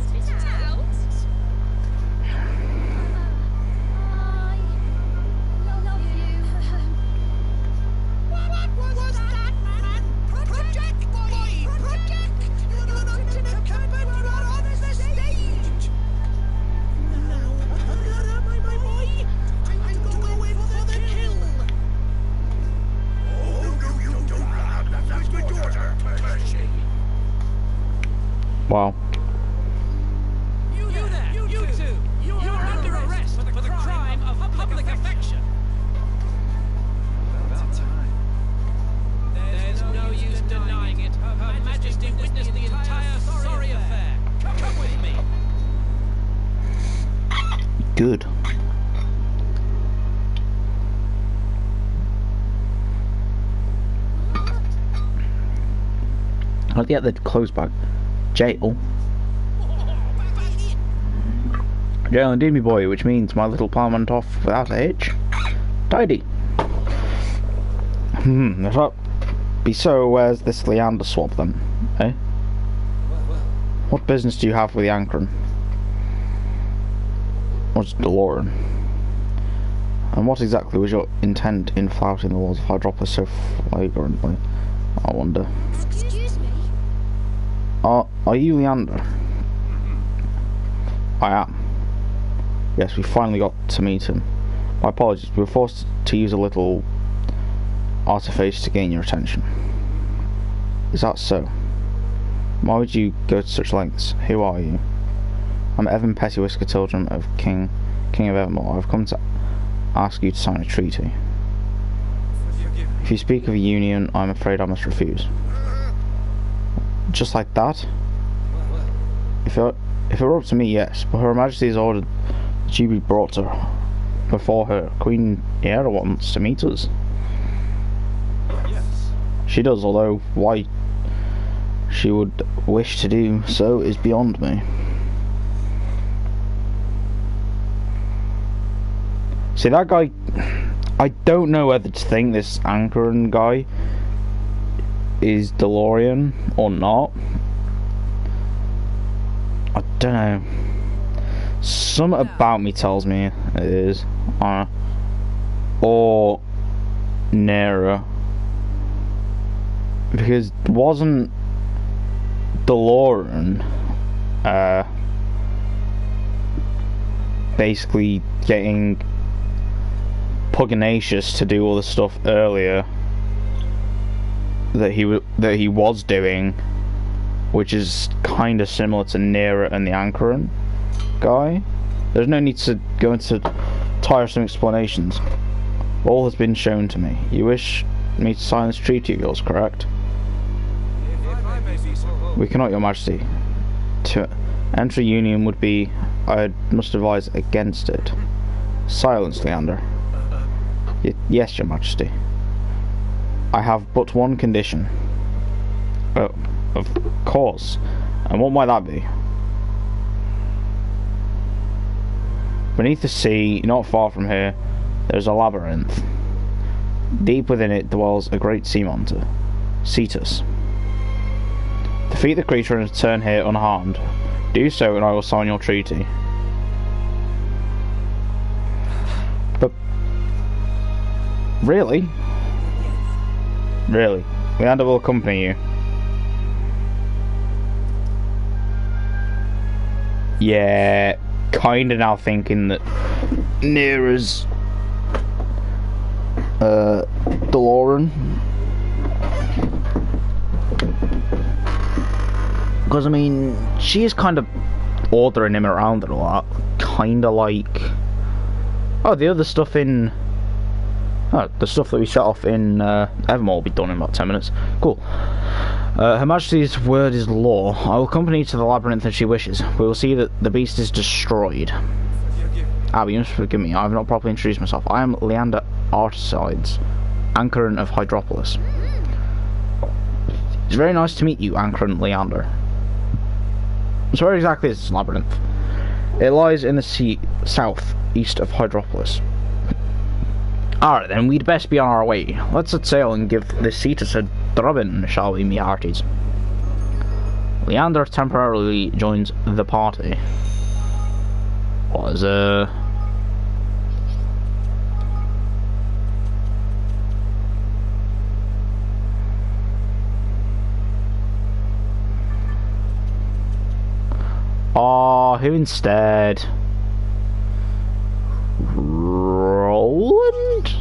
Spit it out. I love you. What was that, man? Project, boy! Project! You're not in a cupboard, you are on the stage! Now, my boy! I'm go in for the kill! Oh, no, you don't laugh. That's my daughter, Percy. wow. You there! You two! You are under arrest for the crime of public affection. About time. There's no use denying it. Her Majesty witnessed the entire sorry affair. Come with me. Good. How'd they get the clothes back? Jail? Jail indeed, me boy, which means my little pal went off without a hitch. Tidy. If that be so, where's this Leander swap then? Eh? What business do you have with the Ankron? What's DeLorean? And what exactly was your intent in flouting the laws of Hydropolis so flagrantly? I wonder. Excuse me. Are you Leander? I am. Yes, we finally got to meet him. My apologies, we were forced to use a little artifice to gain your attention. Is that so? Why would you go to such lengths? Who are you? I'm Evan Pettywhisker Tildrum of King of Evermore. I've come to ask you to sign a treaty. If you speak of a union, I'm afraid I must refuse. Just like that? If it were up to me, yes, but Her Majesty has ordered that you be brought to her. Before her. Queen Era wants to meet us. Yes. She does, although why she would wish to do so is beyond me. See, that guy, I don't know whether to think this Ankaran guy is DeLorean or not. I don't know. Something about me tells me it is. Or Nera. Because wasn't DeLorean basically getting pugnacious to do all the stuff earlier that he was doing, which is kind of similar to Nera and the Ankaran guy? There's no need to go into tiresome explanations. All has been shown to me. You wish me to sign this treaty of yours, correct? We cannot, Your Majesty. To enter a union would be... I must advise against it. Silence, Leander. Yes, Your Majesty. I have but one condition. Oh, of course. And what might that be? Beneath the sea, not far from here, there is a labyrinth. Deep within it dwells a great sea monster, Cetus. Defeat the creature and return here unharmed. Do so and I will sign your treaty. But... really? Really? Leander will accompany you. Yeah, kinda now thinking that Nera's DeLorean. Because I mean, she is kind of ordering him around a lot. Kinda like... oh, the other stuff in... oh, the stuff that we set off in Evermore will be done in about 10 minutes. Cool. Her Majesty's word is law. I will accompany you to the labyrinth if she wishes. We will see that the beast is destroyed. Ah, but you must forgive me. I have not properly introduced myself. I am Leander Artesides, Ankaran of Hydropolis. It's very nice to meet you, Ankaran Leander. So where exactly is this labyrinth? It lies in the sea south east of Hydropolis. Alright then, we'd best be on our way. Let's set sail and give this Cetus a drubbing, shall we, me hearties? Leander temporarily joins the party. What is oh, who instead? Roland?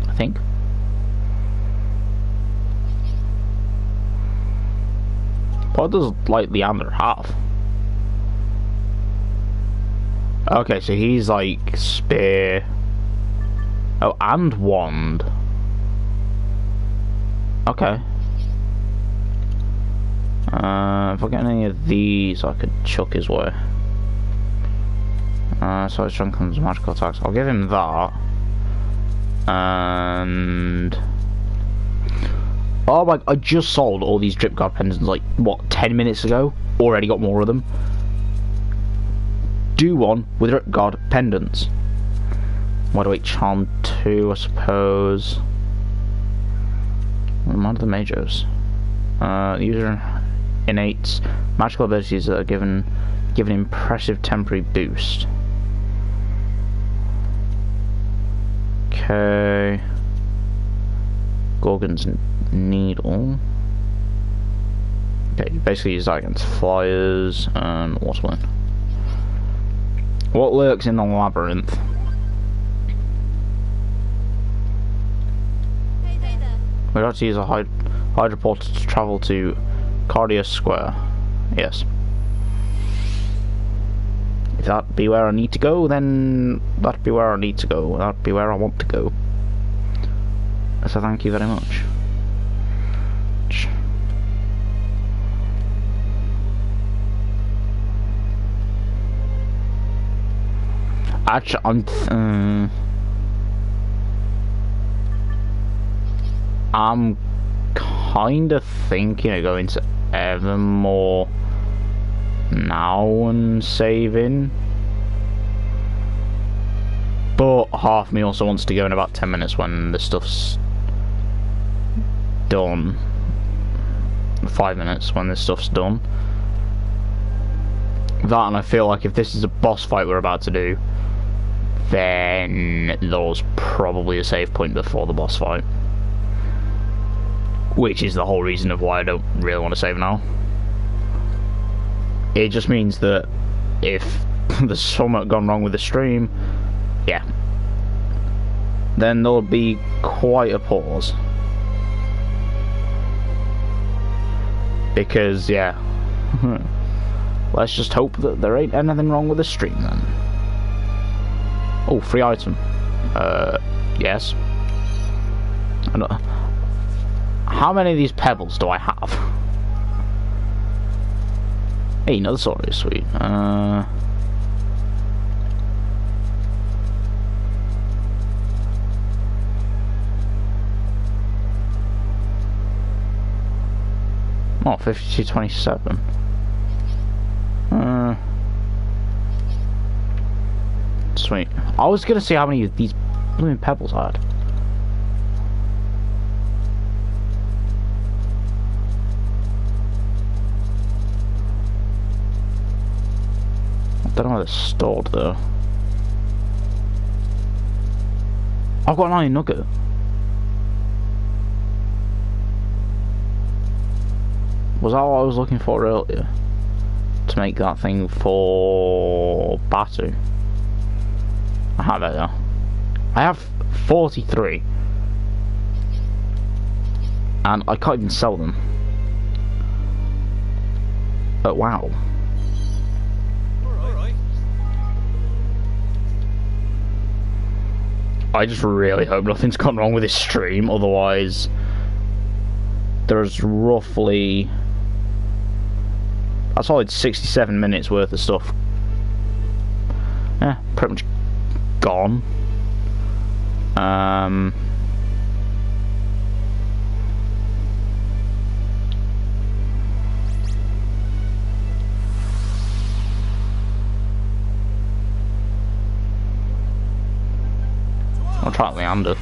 I think. What does, like, Leander have? Okay, so he's, like, spear. Oh, and wand. Okay. If I get any of these, I could chuck his way. So his strength comes magical attacks. I'll give him that. And... oh my, I just sold all these drip guard pendants like, what, 10 minutes ago? Already got more of them. Do one with drip guard pendants. What do I charm 2, I suppose. Remind the Majos. User innate magical abilities that are given impressive temporary boost. Okay. Gorgon's needle. Okay, you basically use that against flyers and watermelon. What lurks in the labyrinth? Hey there. We'd have to use a hydroporter to travel to Cardia Square. Yes. If that be where I need to go, then that be where I need to go. That be where I want to go. So thank you very much. Actually, I'm kind of thinking of going to Evermore now and saving, but half me also wants to go in about 10 minutes when the stuff's done. 5 minutes when this stuff's done. That, and I feel like if this is a boss fight we're about to do, then there's probably a save point before the boss fight, which is the whole reason of why I don't really want to save now. It just means that if there's something gone wrong with the stream, yeah, then there'll be quite a pause. Because, yeah, let's just hope that there ain't anything wrong with the stream then. Oh, free item. Yes. I don't, how many of these pebbles do I have? Hey, another sword is sweet. Oh, 5227. Sweet. I was gonna see how many of these blooming pebbles I had. I don't know where they're stored though. I've got an iron nugget. Was that what I was looking for earlier? To make that thing for Batu. Aha, there they are. I have 43. And I can't even sell them. But wow. Alright. I just really hope nothing's gone wrong with this stream, otherwise there's roughly a solid 67 minutes worth of stuff. Yeah, pretty much gone. I'll try Leander.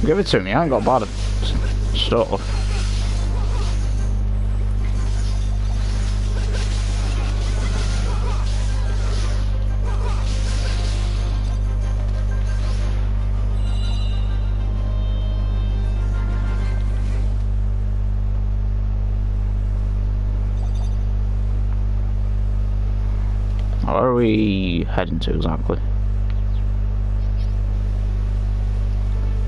Give it to me, I ain't got bad stuff. Where are we heading to exactly?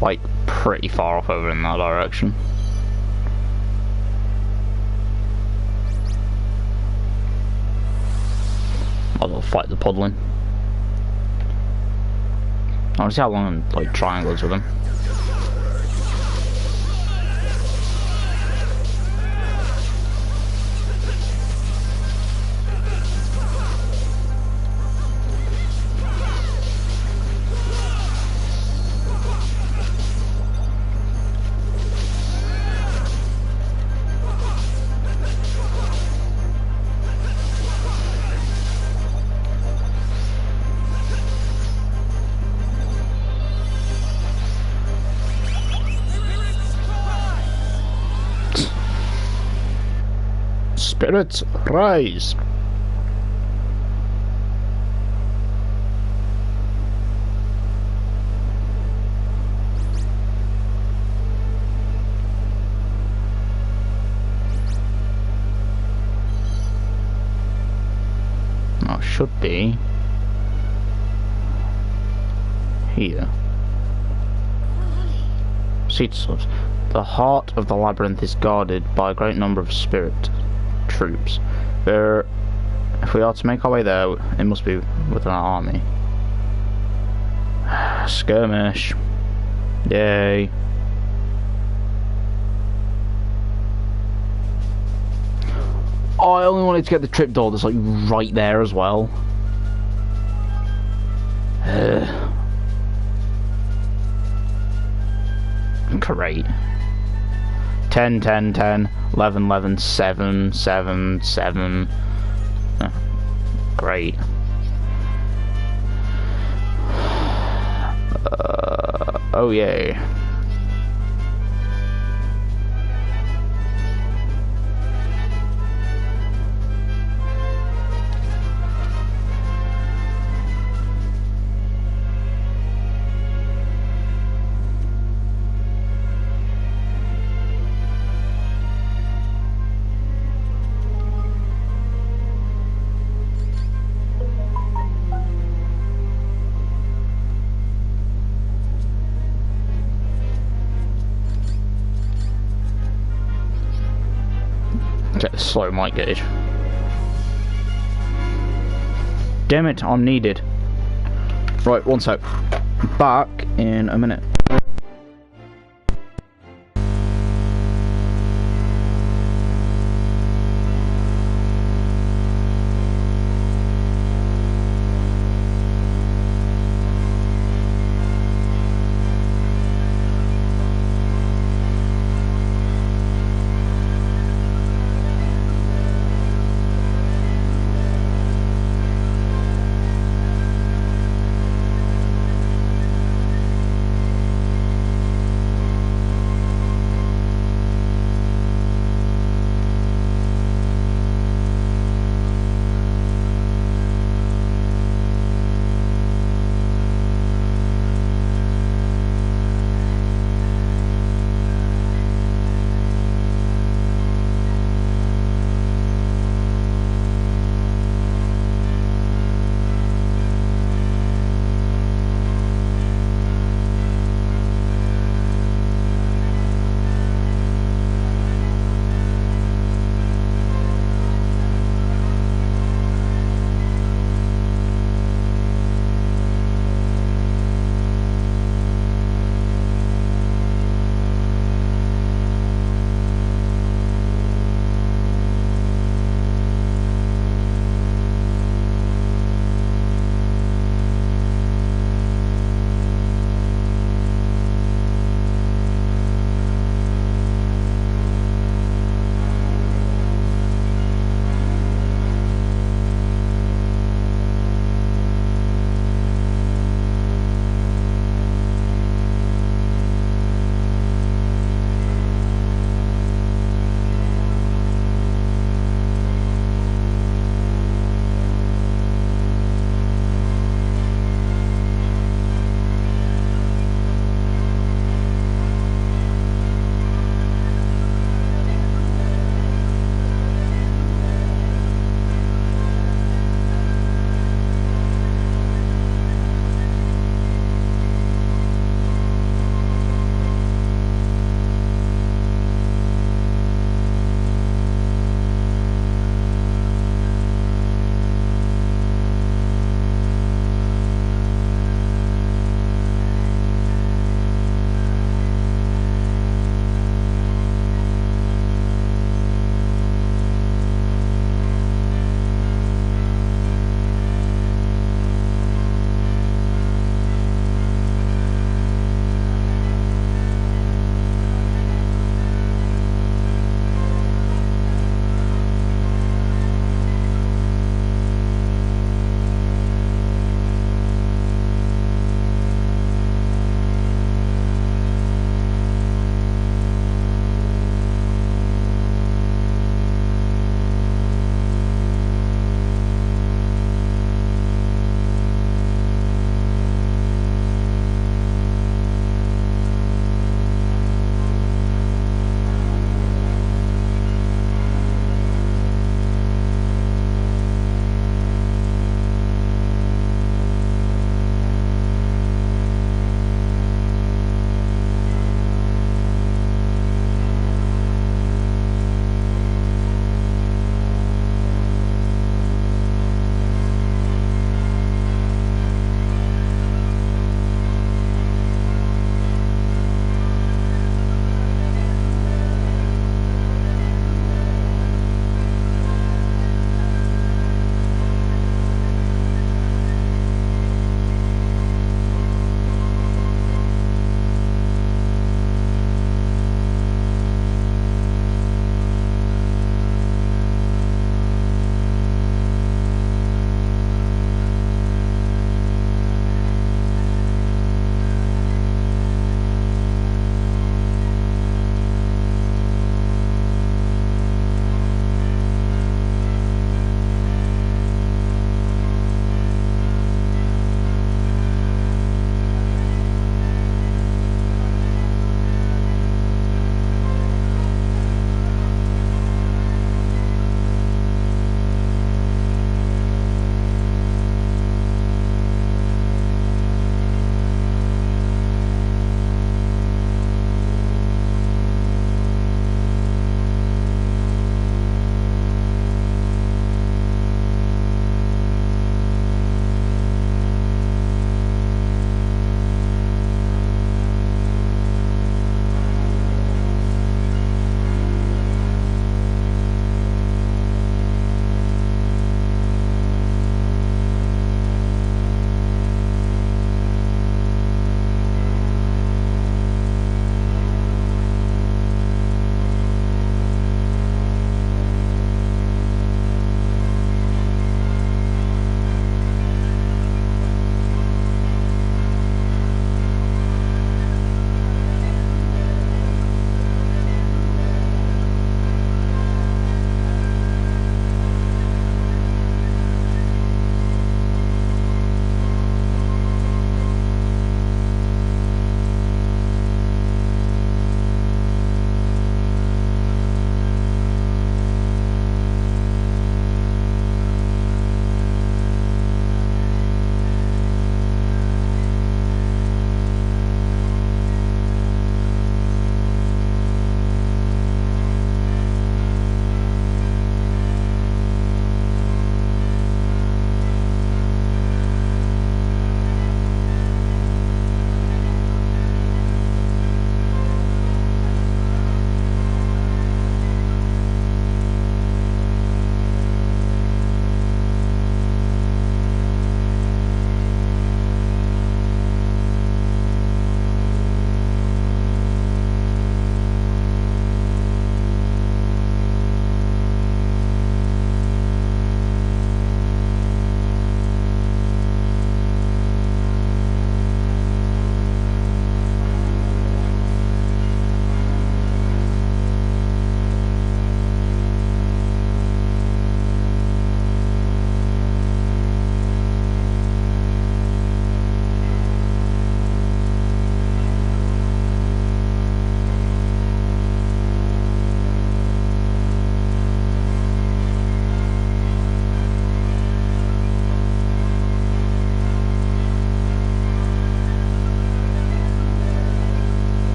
Like, pretty far off over in that direction. Might as well fight the puddling. I want to see how long I'm like triangles with him. Spirits, rise! should be here. Seat source. The heart of the labyrinth is guarded by a great number of spirit troops. If we are to make our way there, it must be with an army. Skirmish. Yay. Oh, I only wanted to get the trapdoor that's like right there as well. Great. 10, 10, 10, 11, 11, 7, 7, 7. Great. Oh yay. Check the slow mic gauge. Damn it, I'm needed. Right, one sec. Back in a minute.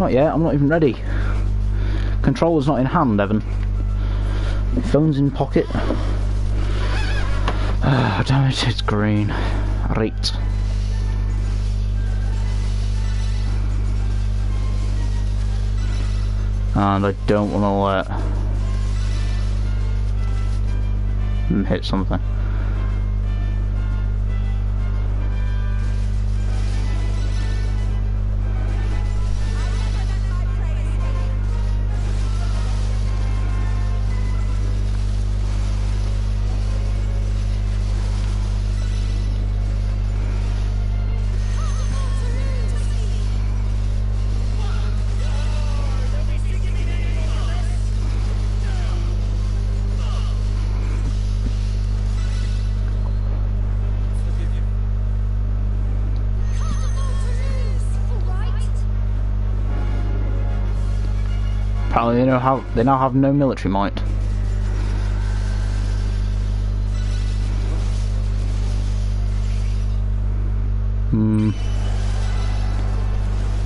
Not yet, I'm not even ready. Controller's not in hand, Evan. Phone's in pocket. Ah, damn it, it's green. Right. And I don't want to let him hit something. Apparently they now have no military might.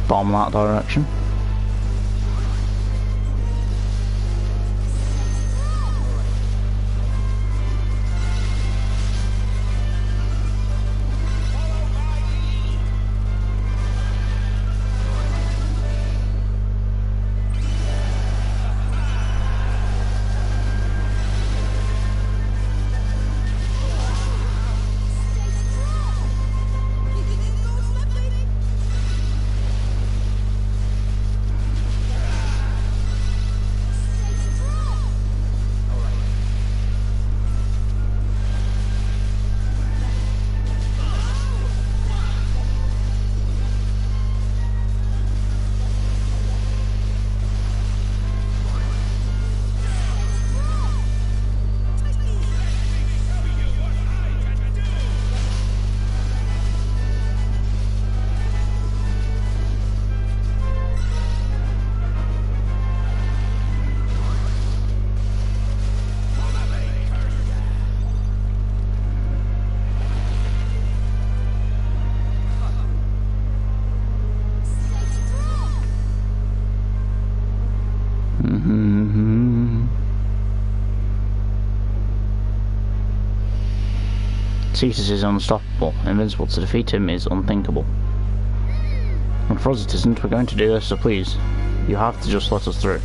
Bomb that direction. Cetus is unstoppable. Invincible. To defeat him is unthinkable. And for us it isn't. We're going to do this, so please, you have to just let us through.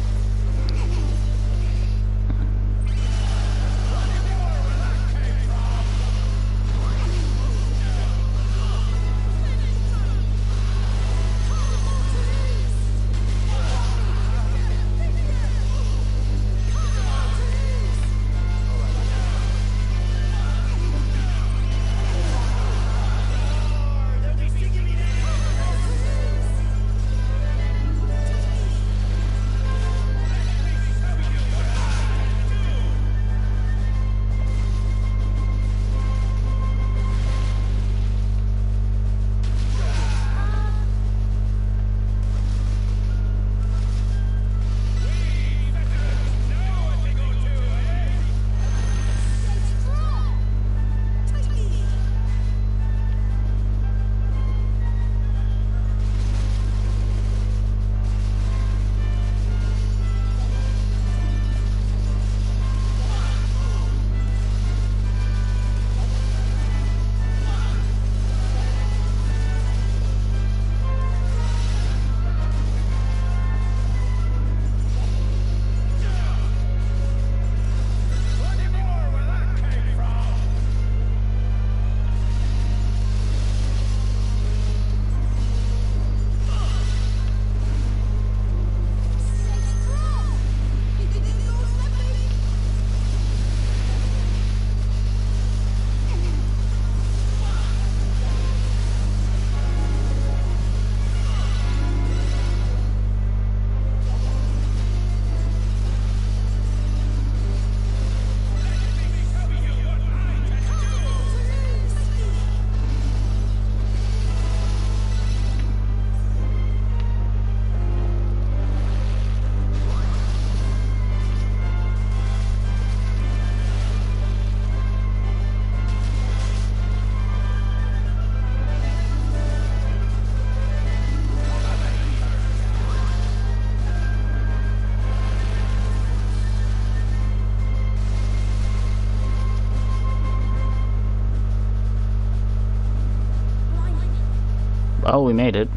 Oh, we made it.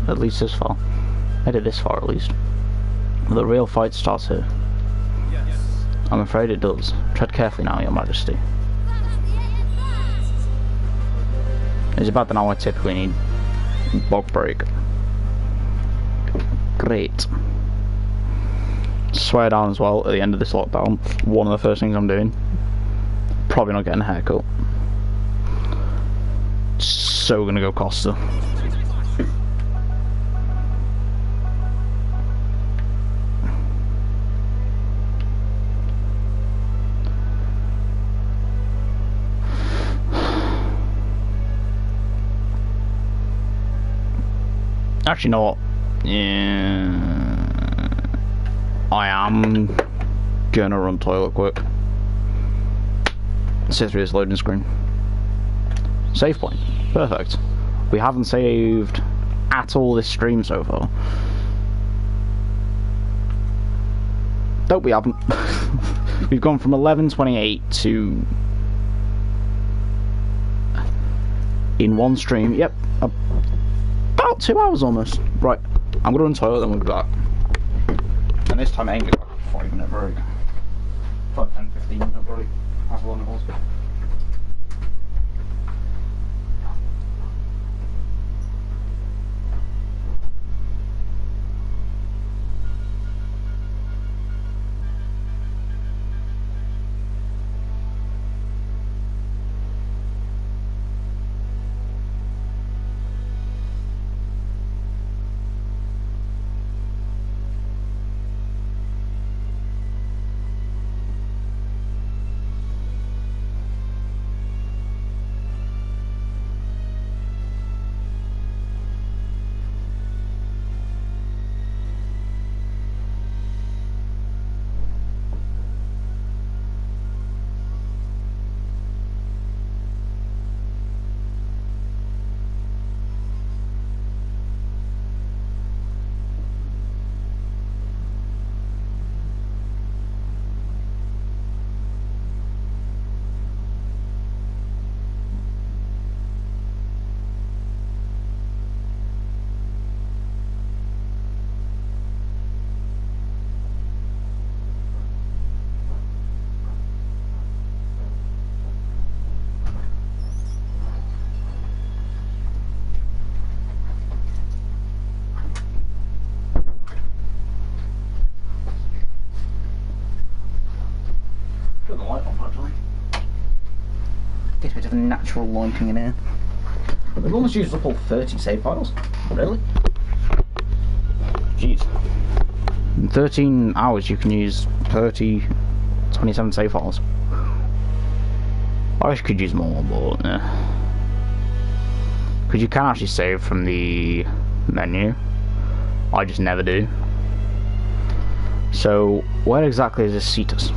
At least this far. Made it this far, at least. The real fight starts here. I'm afraid it does. Tread carefully now, Your Majesty. It's about the hour I typically need bog break. Great. Swear down as well at the end of this lockdown. One of the first things I'm doing. Probably not getting a haircut. So gonna go Costa. Actually, you know what? Yeah, I am gonna run toilet quick. Sit through this loading screen. Save point. Perfect. We haven't saved at all this stream so far. Nope, we haven't. We've gone from 11:28 to in one stream. Yep. About 2 hours almost. Right, I'm gonna run toilet, then we'll be back. And this time I ain't gonna go back 5-minute break. 5, 10, 15-minute break. That's long it was. Put the light off actually. Get a bit of natural lighting in here. We've almost used up all 30 save files. Really? Jeez. In 13 hours you can use 27 save files. I wish you could use more, but because you can actually save from the menu. I just never do. So, where exactly is this Cetus?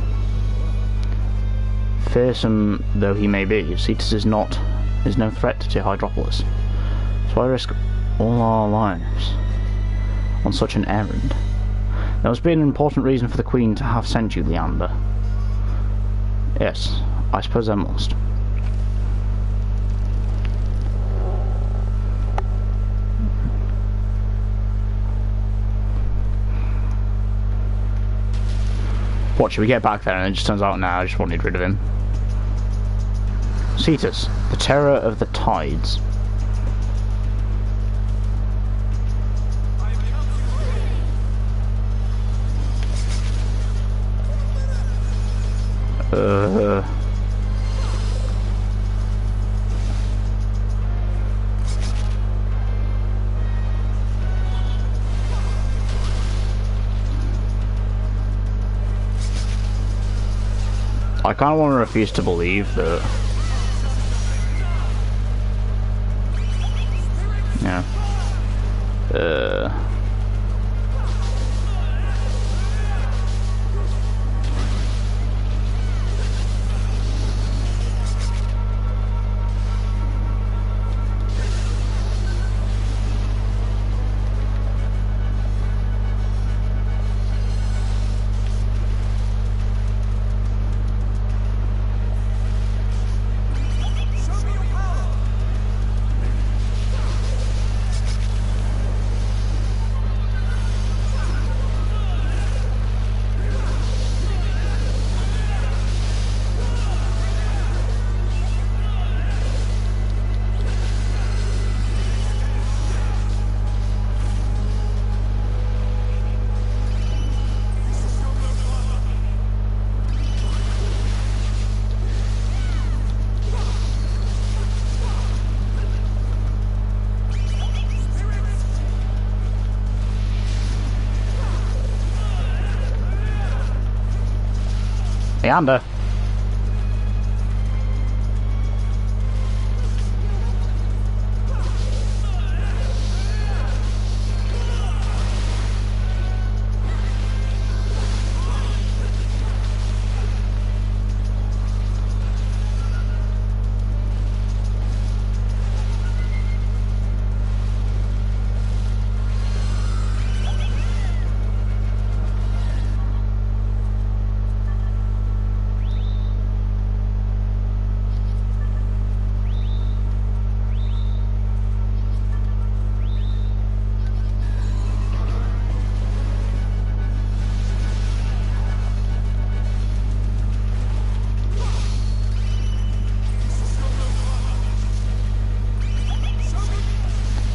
Fearsome though he may be, Cetus is no threat to Hydropolis. So I risk all our lives on such an errand. There must be an important reason for the Queen to have sent you, Leander. Yes, I suppose there must. What, should we get back there and it just turns out now I just wanted rid of him? Cetus, the terror of the tides. I kind of want to refuse to believe that. Yeah. Leander.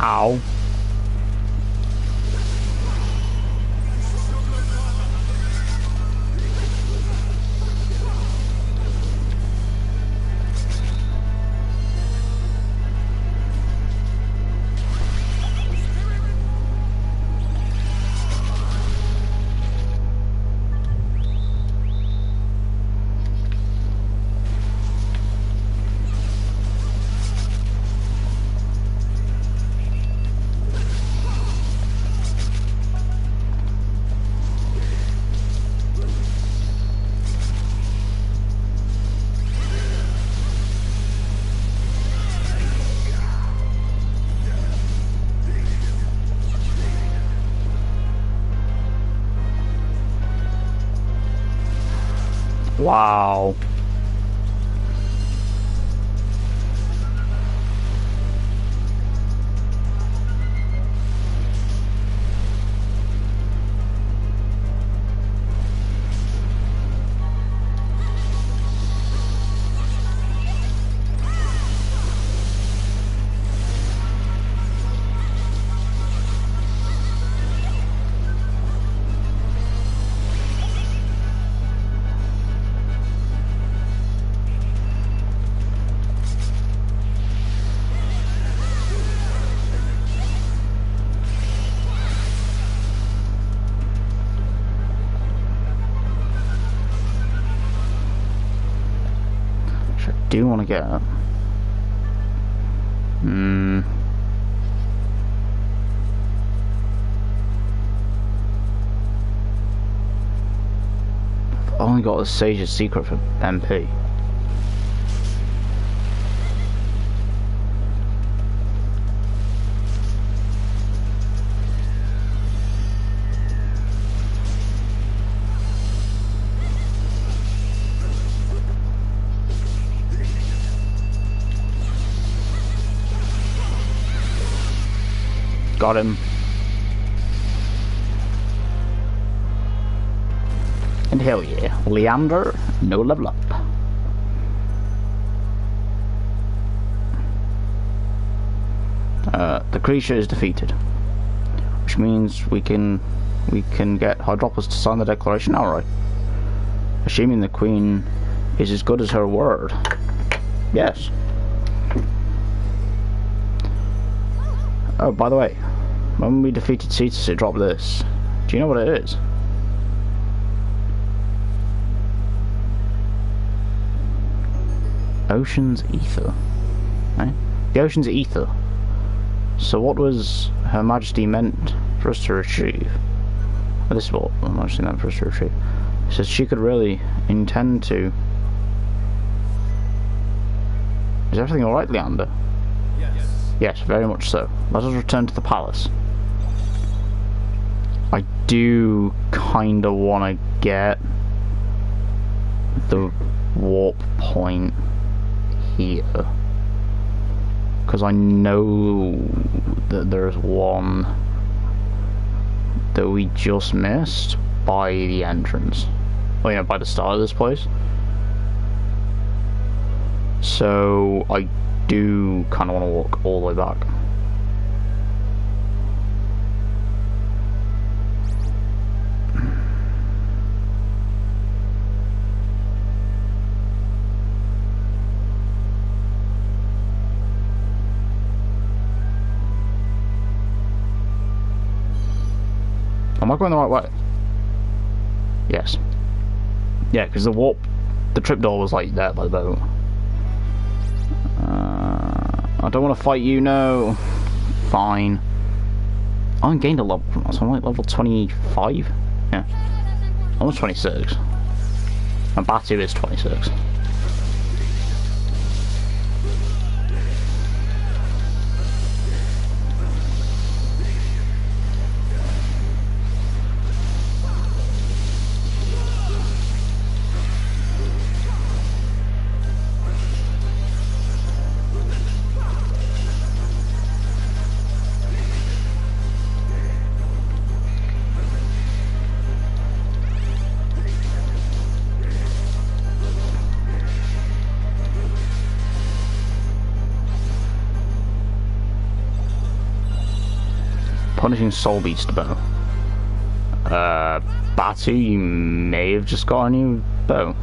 Ow. Wow. Do want to get it. I've only got a Sage's secret for MP. Got him. And hell yeah, Leander, no level up. The creature is defeated, which means we can get Hydropus to sign the declaration outright. Assuming the Queen is as good as her word. Yes. Oh, by the way, when we defeated Cetus, it dropped this. Do you know what it is? Ocean's Ether. Right? The Ocean's Ether. So what was Her Majesty meant for us to retrieve? Well, this is what Her Majesty meant for us to retrieve. It says she could really intend to... Is everything alright, Leander? Yes, very much so. Let us return to the palace. I do kinda wanna get the warp point here, because I know that there's one that we just missed by the entrance. Well, you know, by the start of this place. So I do kind of want to walk all the way back. Am I going the right way? Yes. Yeah, because the warp The tripdoor was like there by the boat. I don't want to fight you, no. Fine. I gained a level from that, so I'm like level 25? Yeah. Almost 26. And Batu is 26. Punishing Soul Beast bow. Batu, you may have just got a new bow.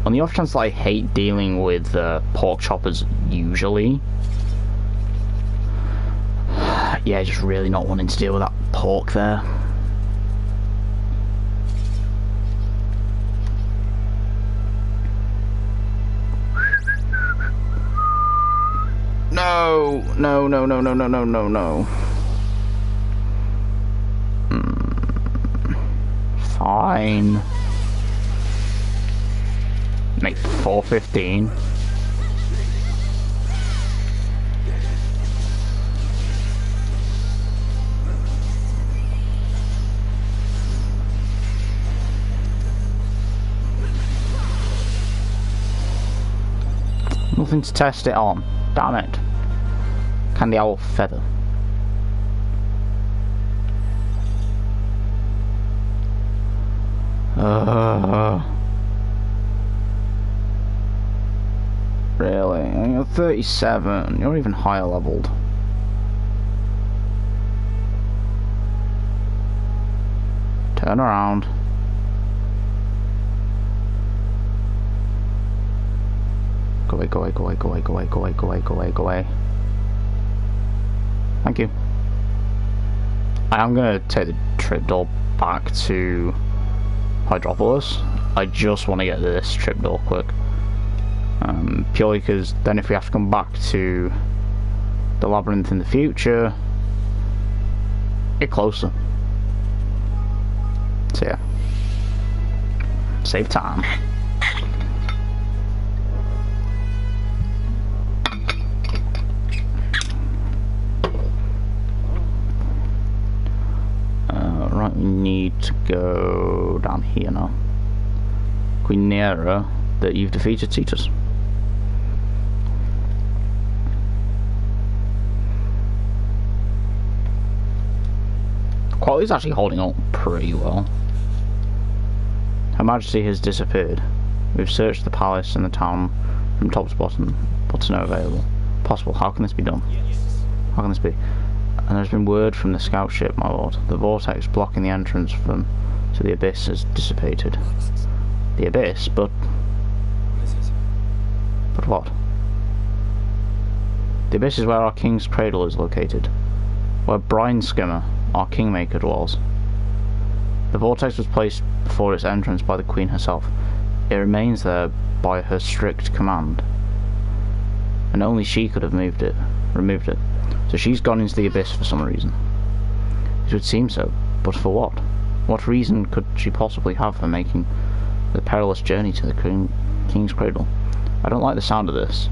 On the off chance that I hate dealing with pork choppers usually. Yeah, just really not wanting to deal with that pork there. No, no, no, no, no, no, no, no, no. Fine. Make 415. Nothing to test it on. Damn it. Candy owl feather. Really? You're 37. You're even higher leveled. Turn around. Go away, go away, go away, go away, go away, go away, go away, go away, go away. Thank you. I am going to take the tripdoor back to Hydropolis. I just want to get this tripdoor quick. Purely because then if we have to come back to the labyrinth in the future, get closer. So yeah. Save time. Right, we need to go down here now. Quinera, that you've defeated Cetus. Quality's actually holding up pretty well. Her Majesty has disappeared. We've searched the palace and the town from top to bottom, but to no available. Possible. How can this be done? How can this be? And there's been word from the scout ship, my lord. The vortex blocking the entrance to the abyss has dissipated. The abyss? But what? The abyss is where our king's cradle is located. Where Brine Skimmer, our kingmaker, dwells. The vortex was placed before its entrance by the queen herself. It remains there by her strict command. And only she could have removed it. So she's gone into the abyss for some reason. It would seem so, but for what? What reason could she possibly have for making the perilous journey to the king's cradle? I don't like the sound of this.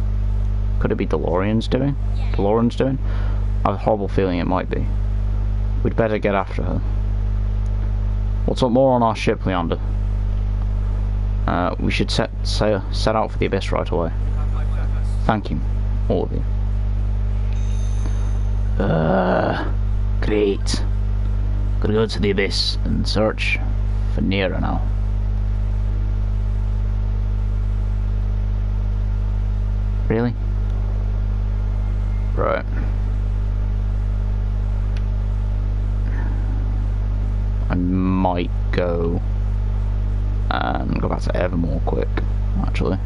Could it be DeLorean's doing? I have a horrible feeling it might be. We'd better get after her. What's up more on our ship, Leander? We should set out for the abyss right away. Thank you, all of you. Great. Gotta go to the abyss and search for Nera now. Really? Right. I might go and go back to Evermore quick, actually.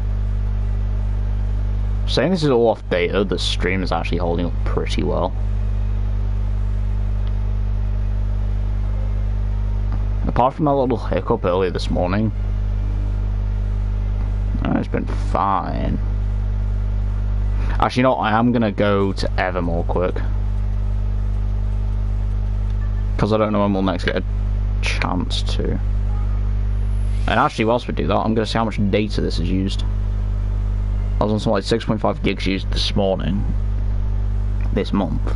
Saying this is all off data, the stream is actually holding up pretty well. Apart from that little hiccup earlier this morning, it's been fine. Actually, no, I am gonna go to Evermore quick. Because I don't know when we'll next get a chance to. And actually, whilst we do that, I'm gonna see how much data this is used. I was on something like 6.5 gigs used this morning. This month.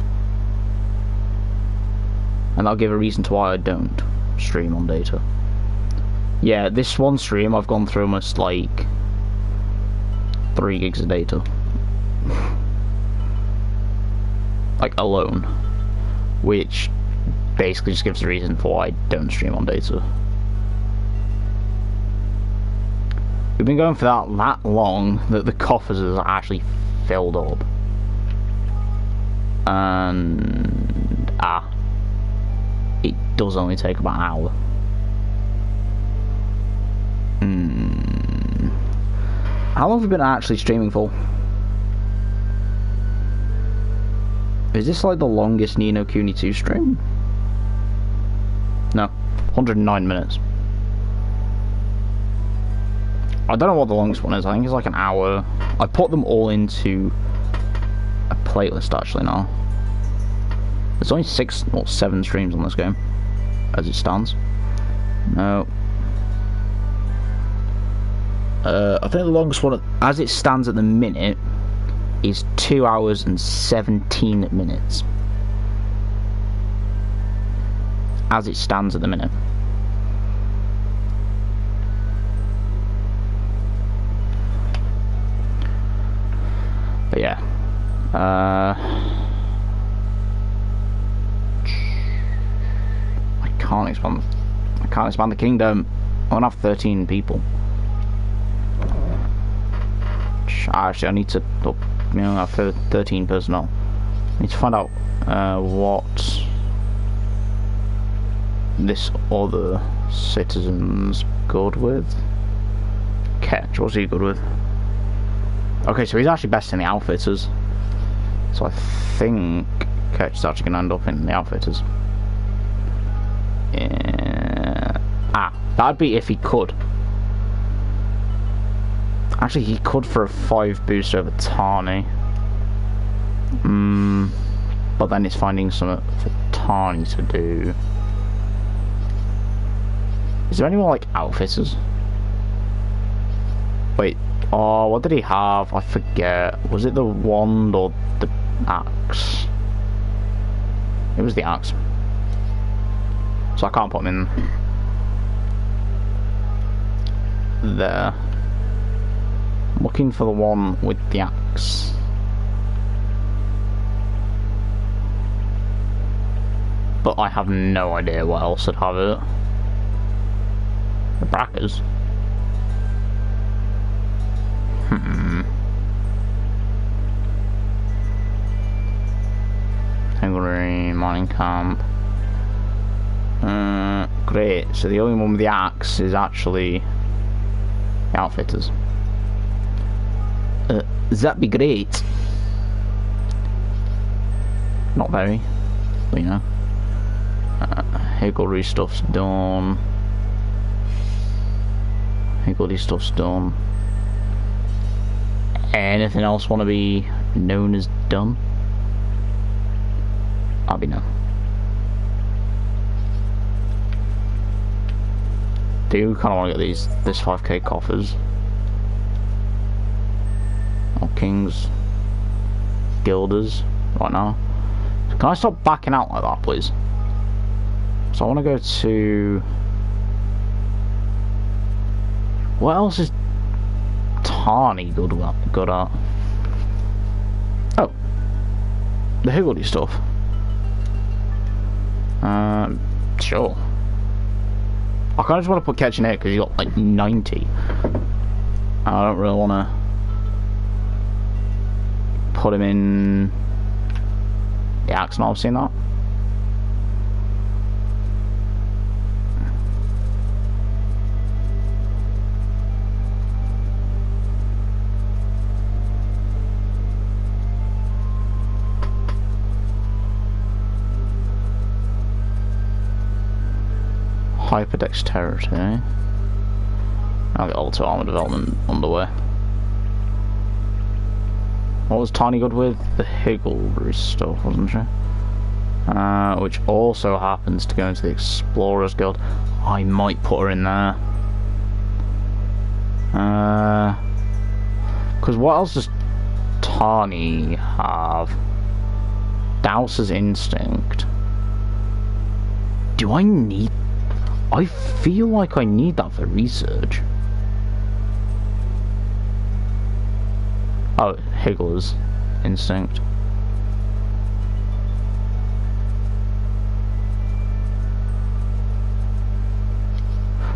And that'll give a reason to why I don't stream on data. Yeah, this one stream I've gone through almost like 3 gigs of data. Like alone. Which basically just gives a reason for why I don't stream on data. We've been going for that long that the coffers is actually filled up. And it does only take about an hour. How long have we been actually streaming for? Is this like the longest No Kuni II stream? No, 109 minutes. I don't know what the longest one is. I think it's like an hour. I put them all into a playlist actually now. There's only 6 or 7 streams on this game, as it stands. No. I think the longest one, as it stands at the minute, is 2 hours and 17 minutes. As it stands at the minute. But yeah. I can't expand the kingdom. I want to have 13 people. Actually, I need to have 13 personnel. I need to find out what this other citizen's good with. Ketch, what's he good with? Okay, so he's actually best in the outfitters. So I think Ketch is actually going to end up in the outfitters. That'd be if he could. Actually, he could for a 5 boost over Tani. But then it's finding something for Tani to do. Is there any more like outfitters? Wait, oh, what did he have? I forget. Was it the wand or the axe? It was the axe. So I can't put him in there. I'm looking for the one with the axe. But I have no idea what else would have it. The brackers. Hungary mining camp. Great. So the only one with the axe is actually the outfitters. That'd be great. Not very, but you know. Hickory stuff's done. Hickory stuff's done. Anything else want to be known as done? I'll be no. Do kind of want to get this 5k coffers. Or kings, guilders right now. Can I stop backing out like that, please? So I want to go to. What else is Tani good at? Oh, the higgledy stuff. Sure. I kind of just want to put Ketch in here because he got like 90. I don't really want to put him in the axe. Now I've seen that. for dexterity. I'll get auto armor development underway. What was Tiny good with? The Higglery stuff, wasn't she? Which also happens to go into the Explorers Guild. I might put her in there. Because what else does Tani have? Douser's Instinct. Do I need... I feel like I need that for research. Oh, Higgler's Instinct.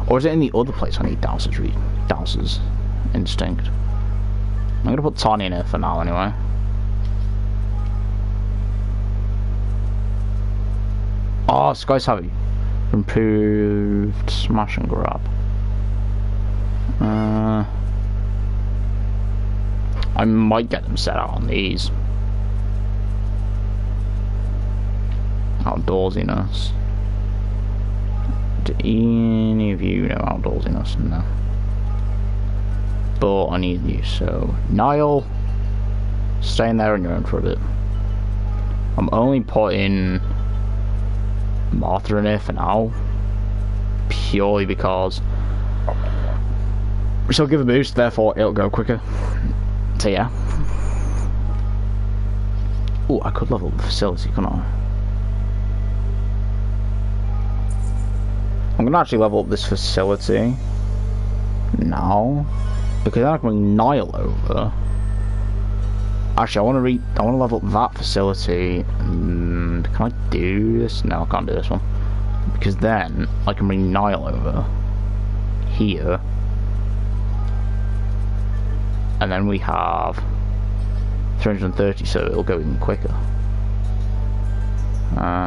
Or is it in the other place I need Douser's Instinct? I'm gonna put Tani in here for now anyway. Oh, Sky's Heavy. Improved Smash and Grab. I might get them set out on these. Outdoorsiness. Do any of you know outdoorsiness? No. But I need you, so Niall, stay in there on your own for a bit. I'm only putting Martha in here for now, purely because we shall give a boost, therefore it'll go quicker. So yeah. Oh, I could level the facility, couldn't I? I'm gonna actually level up this facility now, because then I can bring Niall over. Actually, I want to level up that facility. And can I do this? No, I can't do this one, because then I can bring Niall over here, and then we have 330, so it'll go even quicker.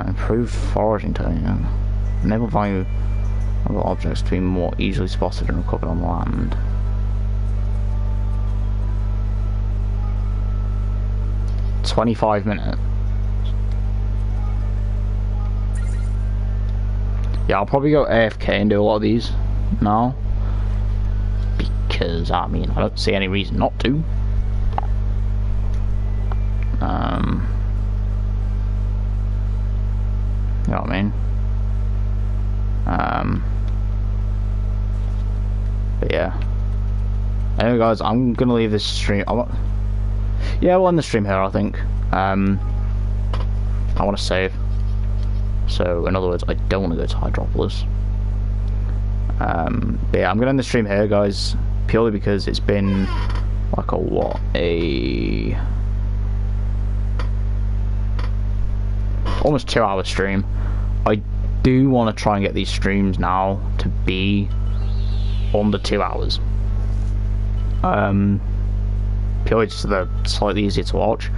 Improved foraging timing. Enable value of objects to be more easily spotted and recovered on land. $25 minutes. Yeah, I'll probably go AFK and do a lot of these now, because I mean I don't see any reason not to. You know what I mean? But yeah. Anyway, guys, I'm gonna leave this stream. Yeah, we'll end the stream here, I think. I want to save. So, in other words, I don't want to go to Hydropolis. But yeah, I'm going to end the stream here, guys. Purely because it's been like almost 2-hour stream. I do want to try and get these streams now to be under 2 hours. Purely just so they're slightly easier to watch.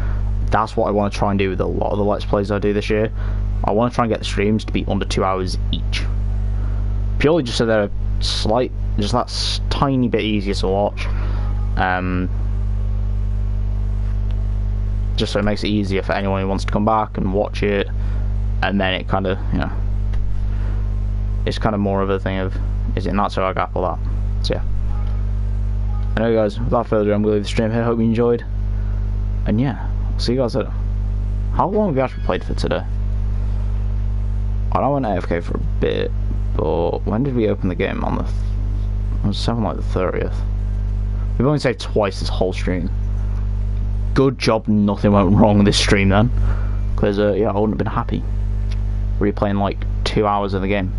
That's what I want to try and do with a lot of the Let's Plays I do this year. I want to try and get the streams to be under 2 hours each. Purely just so they're just that tiny bit easier to watch. Just so it makes it easier for anyone who wants to come back and watch it. And then it kind of, you know, it's kind of more of a thing of, is it not so I gap or that? So yeah. Anyway, guys, without further ado, I'm going to leave the stream here. Hope you enjoyed. And yeah, I'll see you guys later. How long have you actually played for today? I know I went AFK for a bit, but when did we open the game? On the... it was something like the 30th. We've only saved twice this whole stream. Good job nothing went wrong with this stream then. Because, yeah, I wouldn't have been happy replaying like 2 hours of the game.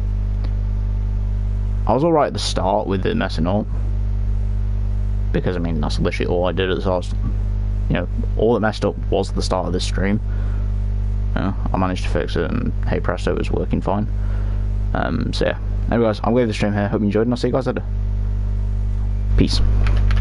I was alright at the start with it messing up. Because, I mean, that's literally all I did at the start. You know, all that messed up was the start of this stream. You know, I managed to fix it, and hey presto, it was working fine. So yeah. Anyway, guys, I'm going to leave the stream here. Hope you enjoyed, and I'll see you guys later. Peace.